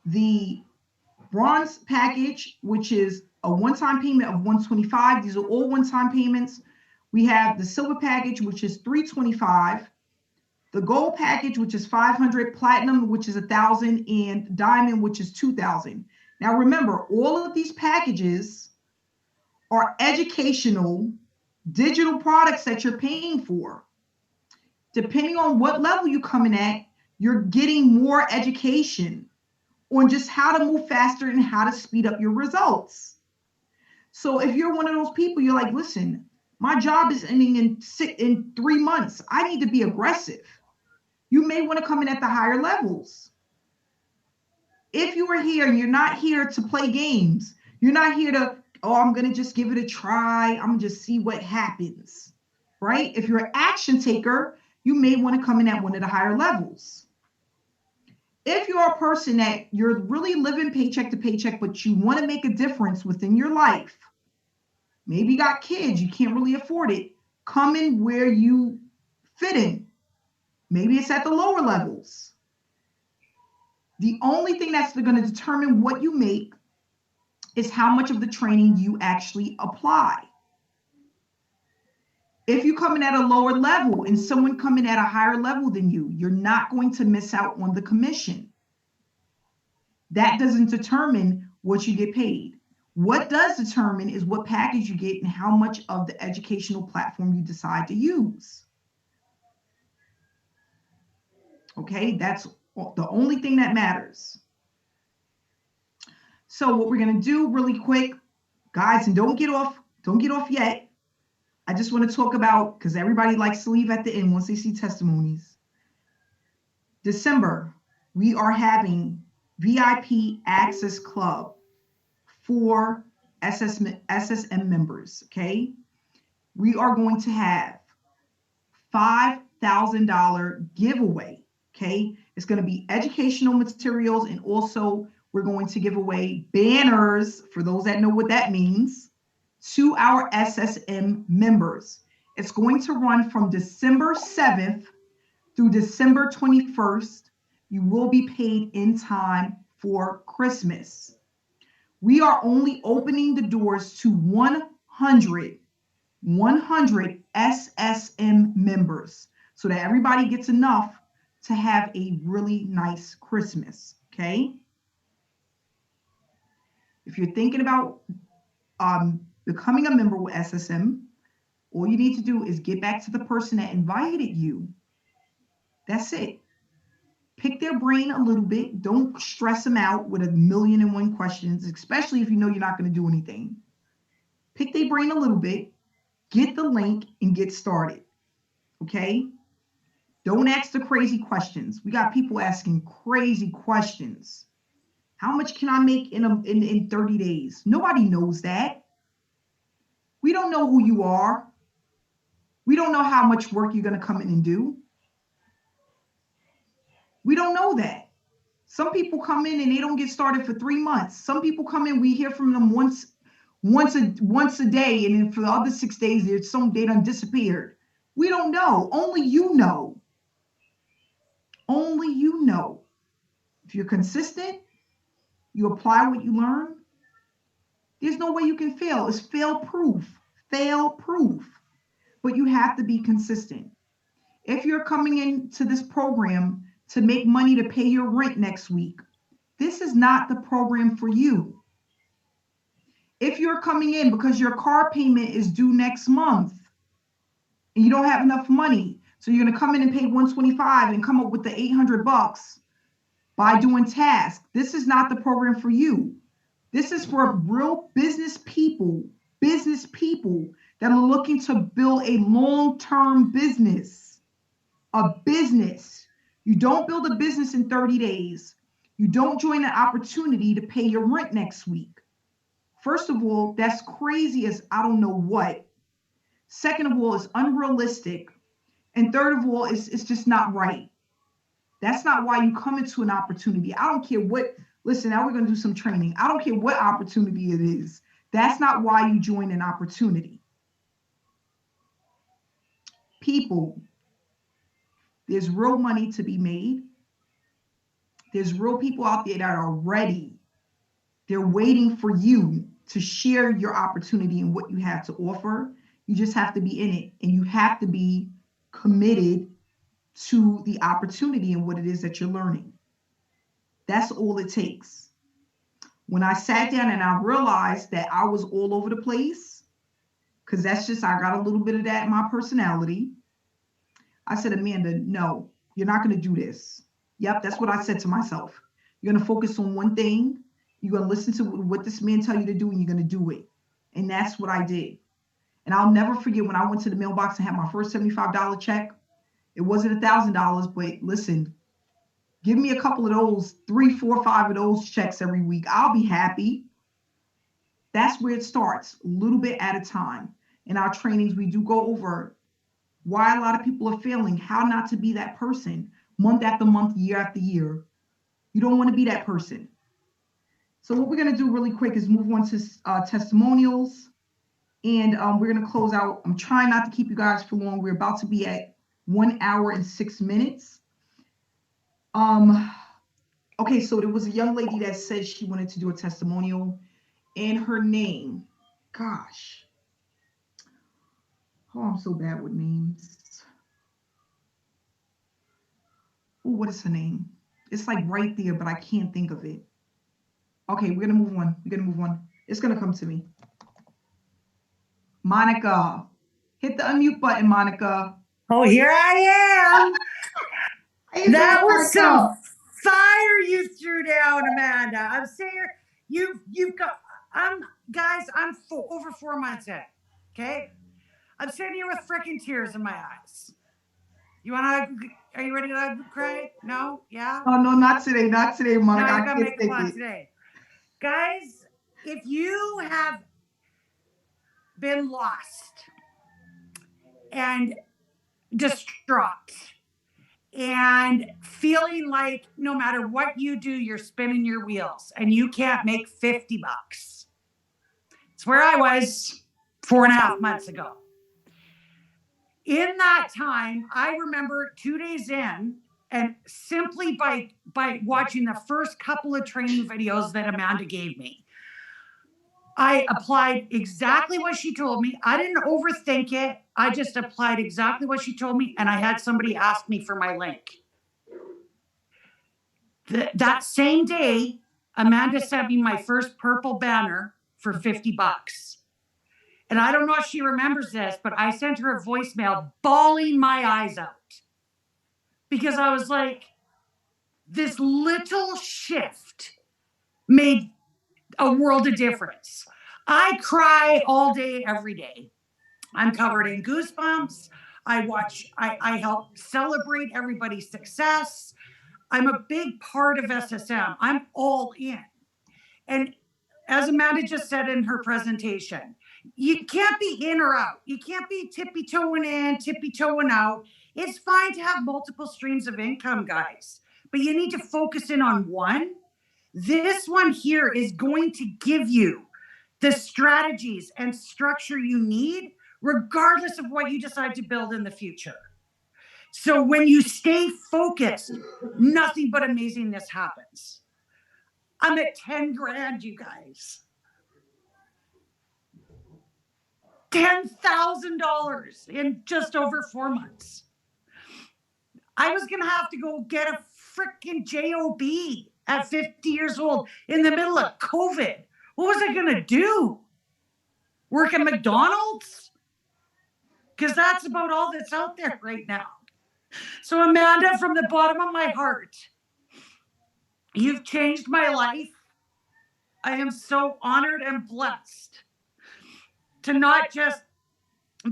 the bronze package, which is a one-time payment of $125. These are all one-time payments. We have the silver package, which is $325. The gold package, which is $500, platinum, which is $1,000, and diamond, which is $2,000. Now remember, all of these packages are educational digital products that you're paying for. Depending on what level you come in at, you're getting more education on just how to move faster and how to speed up your results. So if you're one of those people, you're like, listen, my job is ending in 3 months. I need to be aggressive. You may want to come in at the higher levels. If you are here and you're not here to play games, you're not here to, oh, I'm going to just give it a try. I'm going to just see what happens, right? If you're an action taker, you may want to come in at one of the higher levels. If you're a person that you're really living paycheck to paycheck, but you want to make a difference within your life, maybe you got kids, you can't really afford it, come in where you fit in. Maybe it's at the lower levels. The only thing that's going to determine what you make is how much of the training you actually apply. If you come in at a lower level and someone come in at a higher level than you, you're not going to miss out on the commission. That doesn't determine what you get paid. What does determine is what package you get and how much of the educational platform you decide to use. Okay, that's the only thing that matters. So what we're going to do really quick, guys, and don't get off yet. I just want to talk about, because everybody likes to leave at the end once they see testimonies. December, we are having VIP Access Club for SSM members, okay? We are going to have $5,000 giveaway, okay? It's going to be educational materials, and also we're going to give away banners, for those that know what that means, to our SSM members. It's going to run from December 7th through December 21st. You will be paid in time for Christmas. We are only opening the doors to 100 SSM members so that everybody gets enough to have a really nice Christmas, okay? If you're thinking about becoming a member with SSM, all you need to do is get back to the person that invited you. That's it. Pick their brain a little bit. Don't stress them out with 1,000,001 questions, especially if you know you're not going to do anything. Pick their brain a little bit, get the link, and get started. Okay? Don't ask the crazy questions. We got people asking crazy questions. How much can I make in 30 days? Nobody knows that. We don't know who you are. We don't know how much work you're going to come in and do. We don't know that. Some people come in and they don't get started for 3 months. Some people come in, we hear from them once a day, and then for the other 6 days, they done disappeared. We don't know. Only you know. Only you know. If you're consistent, you apply what you learn, there's no way you can fail. It's fail proof. Fail proof. But you have to be consistent. If you're coming into this program to make money to pay your rent next week, this is not the program for you. If you're coming in because your car payment is due next month and you don't have enough money, so you're going to come in and pay 125 and come up with the $800 by doing tasks, this is not the program for you. This is for real business people that are looking to build a long-term business. A business. You don't build a business in 30 days. You don't join an opportunity to pay your rent next week. First of all, that's crazy as I don't know what. Second of all, it's unrealistic. And third of all, it's just not right. That's not why you come into an opportunity. I don't care what, listen, now we're going to do some training. I don't care what opportunity it is. That's not why you join an opportunity. People, there's real money to be made. There's real people out there that are ready. They're waiting for you to share your opportunity and what you have to offer. You just have to be in it, and you have to be committed to the opportunity and what it is that you're learning. That's all it takes. When I sat down and I realized that I was all over the place, because that's just, I got a little bit of that in my personality. I said, Amanda, no, you're not going to do this. Yep, that's what I said to myself. You're going to focus on one thing. You're going to listen to what this man tell you to do, and you're going to do it. And that's what I did. And I'll never forget when I went to the mailbox and had my first $75 check. It wasn't $1,000, but listen, give me a couple of those, 3, 4, 5 of those checks every week. I'll be happy. That's where it starts, a little bit at a time. In our trainings, we do go over why a lot of people are failing, how not to be that person month after month, year after year. You don't want to be that person. So what we're going to do really quick is move on to testimonials. And we're going to close out. I'm trying not to keep you guys for long. We're about to be at 1 hour and 6 minutes. Okay, so there was a young lady that said she wanted to do a testimonial, and her name, gosh. Oh, I'm so bad with names. Oh, what is her name? It's like right there, but I can't think of it. Okay, we're gonna move on. It's gonna come to me. Monica, hit the unmute button, Monica. Oh, here I am. Hey, That was some Monica. fire you threw down, Amanda. I'm saying you've got. Guys. I'm over 4 months in. Okay, I'm sitting here with freaking tears in my eyes. Are you ready to cry? No? Yeah? Oh, no, not today, Monica. No, you I gotta can't make take fun it. today. Guys, if you have been lost and distraught and feeling like no matter what you do, you're spinning your wheels and you can't make $50. It's where I was 4.5 months ago. In that time, I remember 2 days in, and simply by watching the first couple of training videos that Amanda gave me, I applied exactly what she told me. I didn't overthink it. I just applied exactly what she told me, and I had somebody ask me for my link. That same day, Amanda sent me my first purple banner for $50. And I don't know if she remembers this, but I sent her a voicemail bawling my eyes out. Because I was like, this little shift made a world of difference. I cry all day, every day. I'm covered in goosebumps. I help celebrate everybody's success. I'm a big part of SSM. I'm all in. And as Amanda just said in her presentation, you can't be in or out. You can't be tippy-toeing in, tippy-toeing out. It's fine to have multiple streams of income, guys, but you need to focus in on one. This one here is going to give you the strategies and structure you need, regardless of what you decide to build in the future. So when you stay focused, nothing but amazingness happens. I'm at 10 grand, you guys. $10,000 in just over 4 months. I was going to have to go get a freaking job at 50 years old in the middle of COVID. What was I going to do? Work at McDonald's? Because that's about all that's out there right now. So Amanda, from the bottom of my heart, you've changed my life. I am so honored and blessed to not just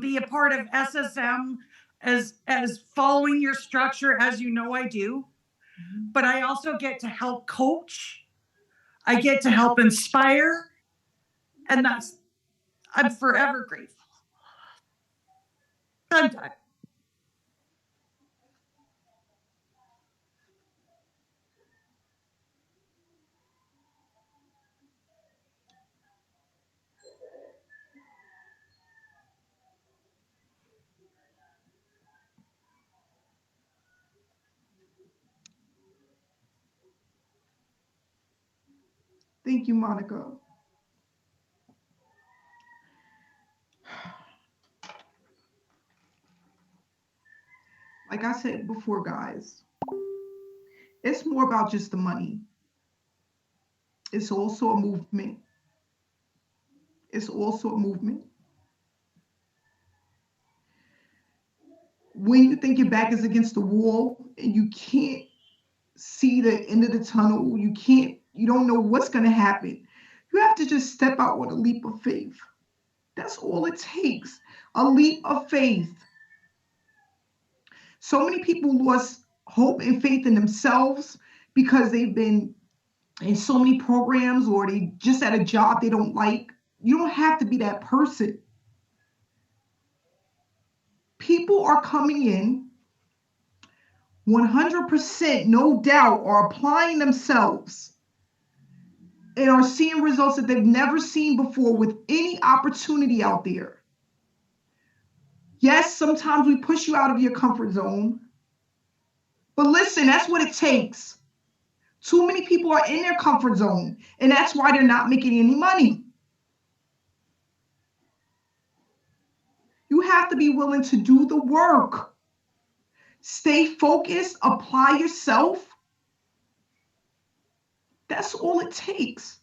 be a part of SSM as following your structure, as you know I do, but I also get to help coach. I get to help inspire, and I'm forever grateful. I'm done. Thank you, Monica. Like I said before, guys, it's more about just the money. It's also a movement. It's also a movement. When you think your back is against the wall and you can't see the end of the tunnel, you don't know what's going to happen. You have to just step out with a leap of faith. That's all it takes. A leap of faith. So many people lost hope and faith in themselves because they've been in so many programs or they just at a job they don't like. You don't have to be that person. People are coming in 100%, no doubt, are applying themselves and are seeing results that they've never seen before with any opportunity out there. Yes, sometimes we push you out of your comfort zone. But listen, that's what it takes. Too many people are in their comfort zone, and that's why they're not making any money. You have to be willing to do the work. Stay focused, apply yourself. That's all it takes.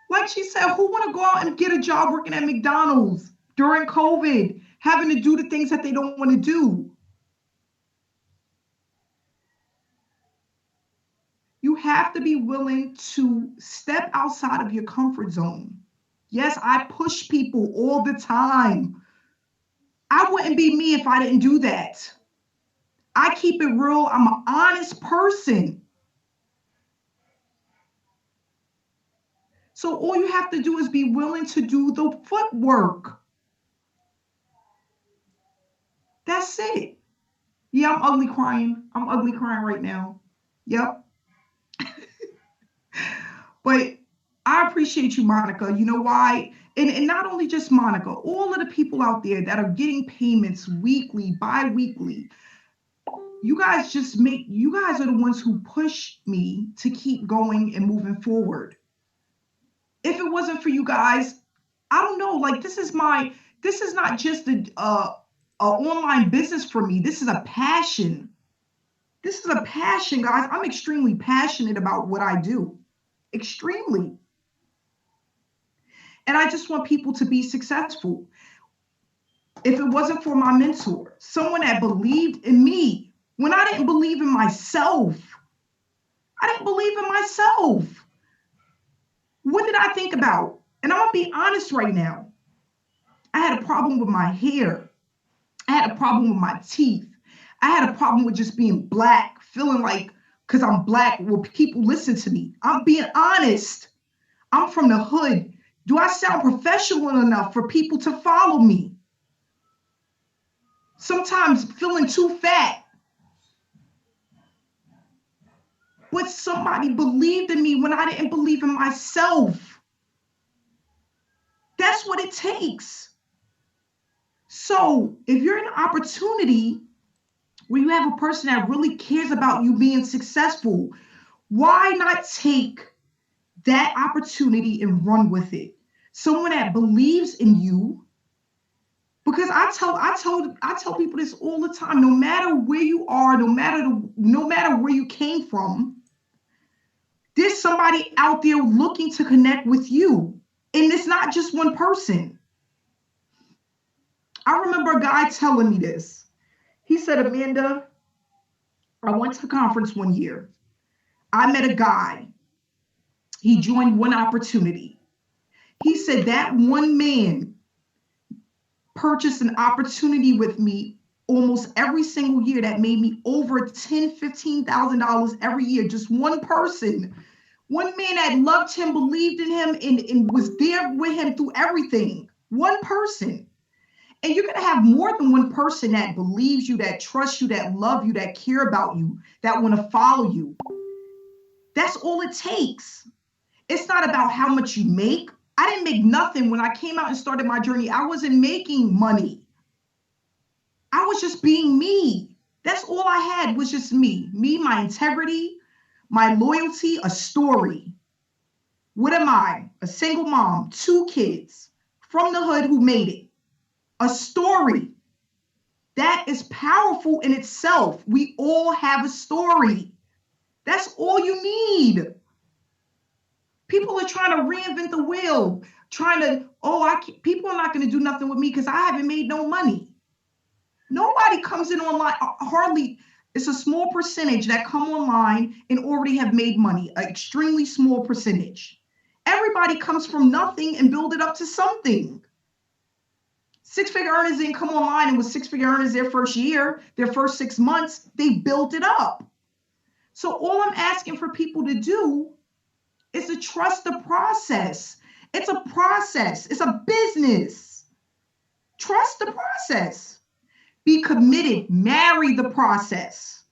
Like she said, who want to go out and get a job working at McDonald's during COVID, having to do the things that they don't want to do? You have to be willing to step outside of your comfort zone. Yes, I push people all the time. I wouldn't be me if I didn't do that. I keep it real. I'm an honest person. So all you have to do is be willing to do the footwork. That's it. Yeah, I'm ugly crying. I'm ugly crying right now. Yep. But I appreciate you, Monica. You know why? And not only just Monica, all of the people out there that are getting payments weekly, bi-weekly. You guys are the ones who push me to keep going and moving forward. If it wasn't for you guys, I don't know, like this is not just a online business for me. This is a passion. This is a passion, guys. I'm extremely passionate about what I do. Extremely. And I just want people to be successful. If it wasn't for my mentor, someone that believed in me, when I didn't believe in myself, What did I think about? And I'm going to be honest right now. I had a problem with my hair. I had a problem with my teeth. I had a problem with just being black, feeling like, because I'm black, will people listen to me? I'm being honest. I'm from the hood. Do I sound professional enough for people to follow me? Sometimes feeling too fat. But somebody believed in me when I didn't believe in myself. That's what it takes. So if you're in an opportunity where you have a person that really cares about you being successful, why not take that opportunity and run with it? Someone that believes in you, because I tell people this all the time. No matter where you are, no matter where you came from, there's somebody out there looking to connect with you, and it's not just one person. I remember a guy telling me this. He said, Amanda, I went to a conference one year. I met a guy. He joined one opportunity. He said that one man purchased an opportunity with me almost every single year that made me over $10,000, $15,000 every year. Just one person, one man that loved him, believed in him, and was there with him through everything. One person. And you're going to have more than one person that believes you, that trusts you, that love you, that care about you, that want to follow you. That's all it takes. It's not about how much you make. I didn't make nothing when I came out and started my journey. I wasn't making money. I was just being me. That's all I had was just me. Me, my integrity, my loyalty, a story. What am I? A single mom, 2 kids from the hood who made it. A story. That is powerful in itself. We all have a story. That's all you need. People are trying to reinvent the wheel, trying to, people are not going to do nothing with me because I haven't made no money. Nobody comes in online, hardly, it's a small percentage that come online and already have made money, an extremely small percentage. Everybody comes from nothing and build it up to something. 6-figure earners didn't come online and was 6-figure earners their first year, their first 6 months, they built it up. So all I'm asking for people to do is to trust the process. It's a process. It's a business. Trust the process. Be committed. Marry the process.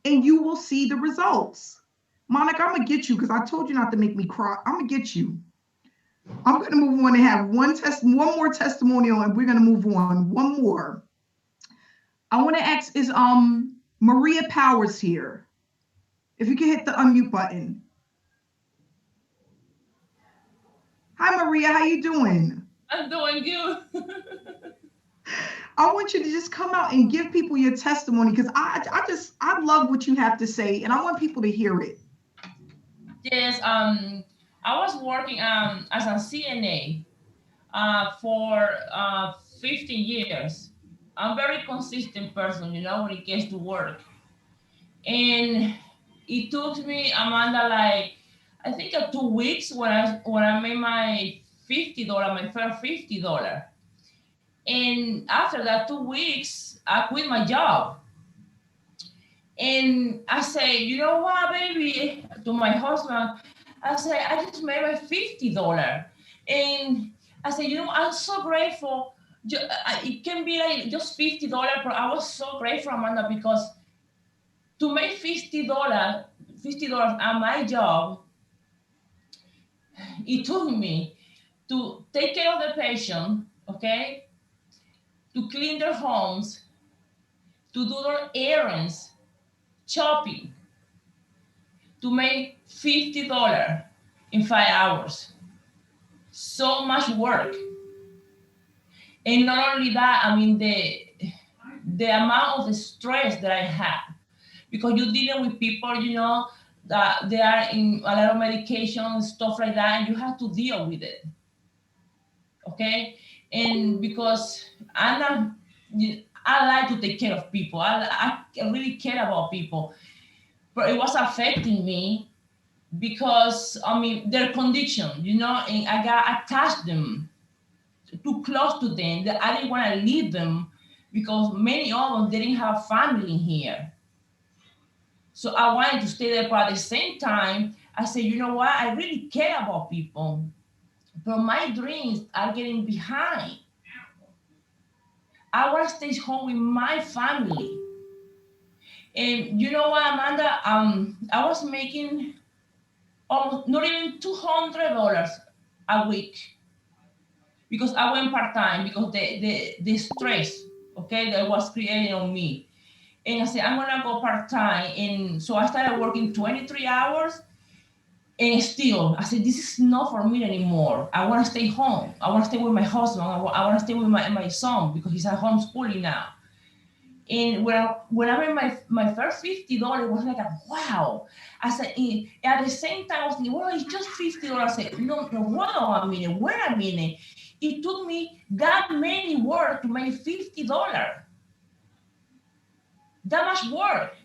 And you will see the results. Monica, I'm going to get you because I told you not to make me cry. I'm going to get you. I'm going to move on and have one more testimonial, and we're going to move on. One more. I want to ask, is Maria Powers here? If you can hit the unmute button. Hi, Maria. How you doing? I'm doing good. I want you to just come out and give people your testimony because I love what you have to say, and I want people to hear it. Yes, I was working as a CNA for 15 years. I'm a very consistent person, when it gets to work. And it took me, Amanda, like I think 2 weeks when I made my my first $50. And after that 2 weeks, I quit my job. And I say, you know what, baby, to my husband, I say, I just made my $50. And I say, I'm so grateful. It can be like just $50, but I was so grateful, Amanda, because to make $50 at my job, it took me to take care of the patient, okay, to clean their homes, to do their errands, shopping, to make $50 in 5 hours. So much work. And not only that, I mean, the amount of the stress that I had, because you're dealing with people, that they are in a lot of medication, stuff like that, and you have to deal with it. Okay? And because I like to take care of people. I really care about people. But it was affecting me because, their condition, and I got attached them, too close to them, that I didn't want to leave them because many of them didn't have family here. So I wanted to stay there, but at the same time, I said, you know what? I really care about people, but my dreams are getting behind. I want to stay home with my family. And you know what, Amanda? I was making almost not even $200 a week. because I went part-time because the stress, okay, that was created on me. And I said, I'm gonna go part-time. And so I started working 23 hours. And still, I said, this is not for me anymore. I want to stay home. I want to stay with my husband. I want to stay with my son because he's at homeschooling now. And when I made my first $50, it was like, wow. I said, at the same time, I was thinking, well, it's just $50. I said, no, hold on a minute, wait a minute. It took me that many work to make $50. That much work.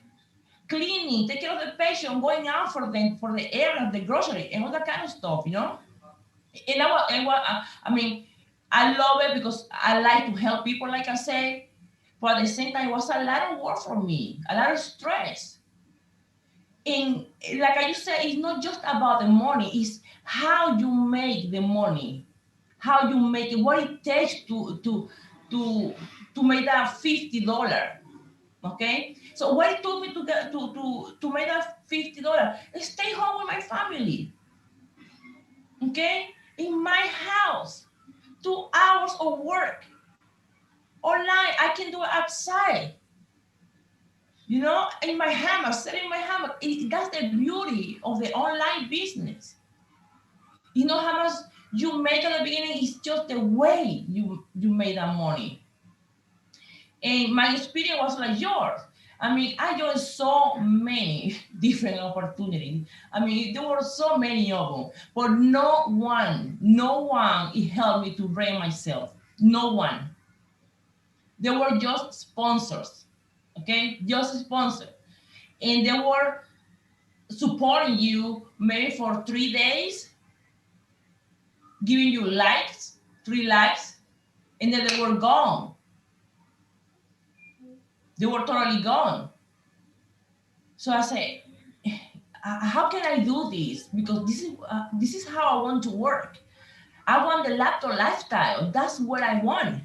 Cleaning, taking care of the patient, going out for the errands, the grocery, and all that kind of stuff, you know. And I mean, I love it because I like to help people, like I say. But at the same time, it was a lot of work for me, a lot of stress. And like I used to say, it's not just about the money; it's how you make the money, how you make it, what it takes to make that $50. Okay, so what it took me to get to make that $50 is stay home with my family. Okay, in my house, 2 hours of work online. I can do it outside. You know, in my hammock, sitting in my hammock. That's the beauty of the online business. You know how much you make at the beginning is just the way you made that money. And my experience was like yours. I mean, I joined so many different opportunities. I mean, there were so many of them, but no one it helped me to brand myself. No one. They were just sponsors, okay? Just sponsors. And they were supporting you maybe for 3 days, giving you likes, 3 likes, and then they were gone. They were totally gone. So I say, how can I do this? Because this is how I want to work. I want the laptop lifestyle. That's what I want.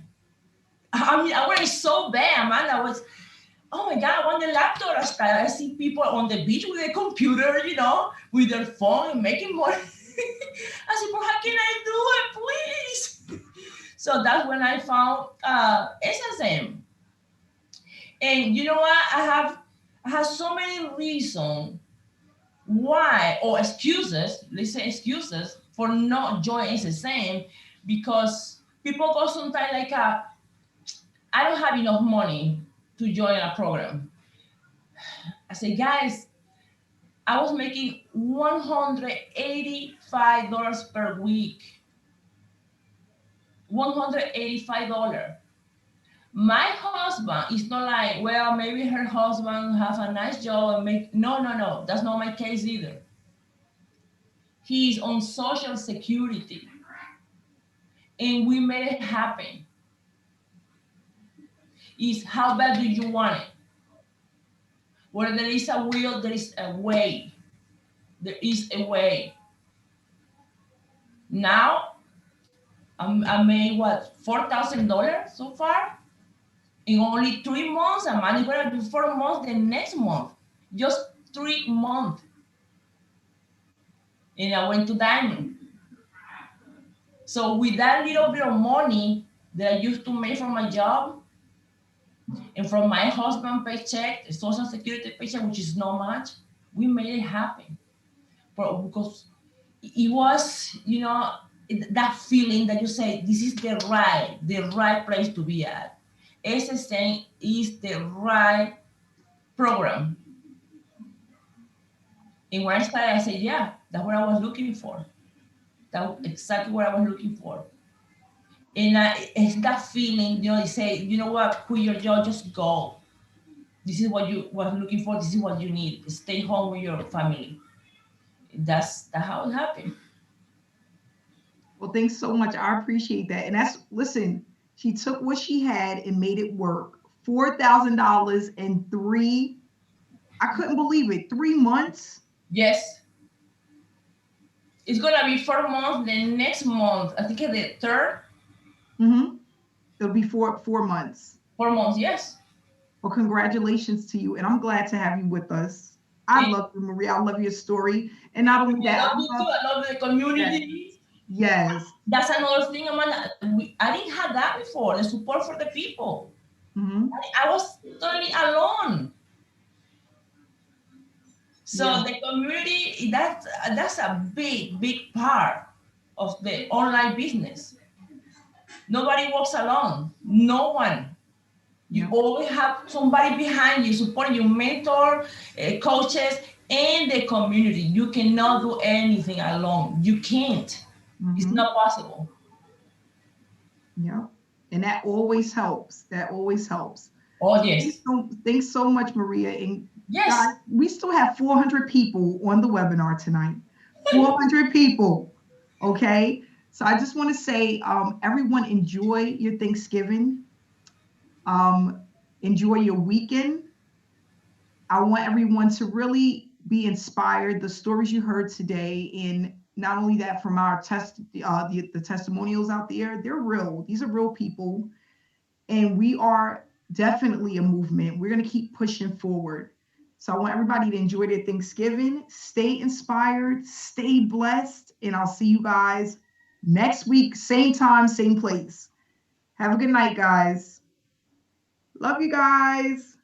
I mean, I want it so bad, man. I was, oh my God, I want the laptop lifestyle. I see people on the beach with a computer, you know, with their phone and making money. I said, but how can I do it, please? So that's when I found SSM. And you know what? I have so many reasons why, or excuses, let's say excuses for not joining SSM, because people go sometimes like, I don't have enough money to join a program. I say, guys, I was making $185 per week. $185. My husband is not like, well, maybe her husband has a nice job and make, no. That's not my case either. He's on Social Security. And we made it happen. Is how bad do you want it? Where there is a will, there is a way. There is a way. Now, I made what, $4,000 so far? In only 3 months, I'm only gonna do 4 months the next month. Just 3 months. And I went to Diamond. So with that little bit of money that I used to make from my job, and from my husband's paycheck, the Social Security paycheck, which is not much, we made it happen. But because it was, you know, that feeling that you say, this is the right place to be at. SSN is the right program. And when I started, I said, yeah, that's what I was looking for. That's exactly what I was looking for. And it's that feeling, you know, they say, you know what, quit your job, just go. This is what you were looking for. This is what you need. Stay home with your family. That's how it happened. Well, thanks so much. I appreciate that. And listen, she took what she had and made it work. $4,000 in I couldn't believe it, 3 months. Yes. It's gonna be 4 months. The next month, I think the third. Mm-hmm. It'll be 4 months. 4 months, yes. Well, congratulations to you. And I'm glad to have you with us. I love you, Maria. I love your story. And not only that, I love you too. I love the community. Yes. That's another thing, Amanda. I didn't have that before. The support for the people. Hmm. I was totally alone. So Yeah. the community, that's a big part of the online business. Nobody walks alone. No one. You Yeah. always have somebody behind you, supporting you, mentor, coaches, and the community. You cannot do anything alone. You can't. It's Hmm. not possible. Yeah. And that always helps. That always helps. Oh, So yes. thanks so much, Maria. And Yes. guys, we still have 400 people on the webinar tonight. 400 people. Okay. So I just want to say, everyone enjoy your Thanksgiving. Um, enjoy your weekend. I want everyone to really be inspired. The stories you heard today, and not only that, from our the testimonials out there, they're real. These are real people, and we are definitely a movement. We're going to keep pushing forward. So I want everybody to enjoy their Thanksgiving, stay inspired, stay blessed, and I'll see you guys next week, same time, same place. Have a good night, guys. Love you guys.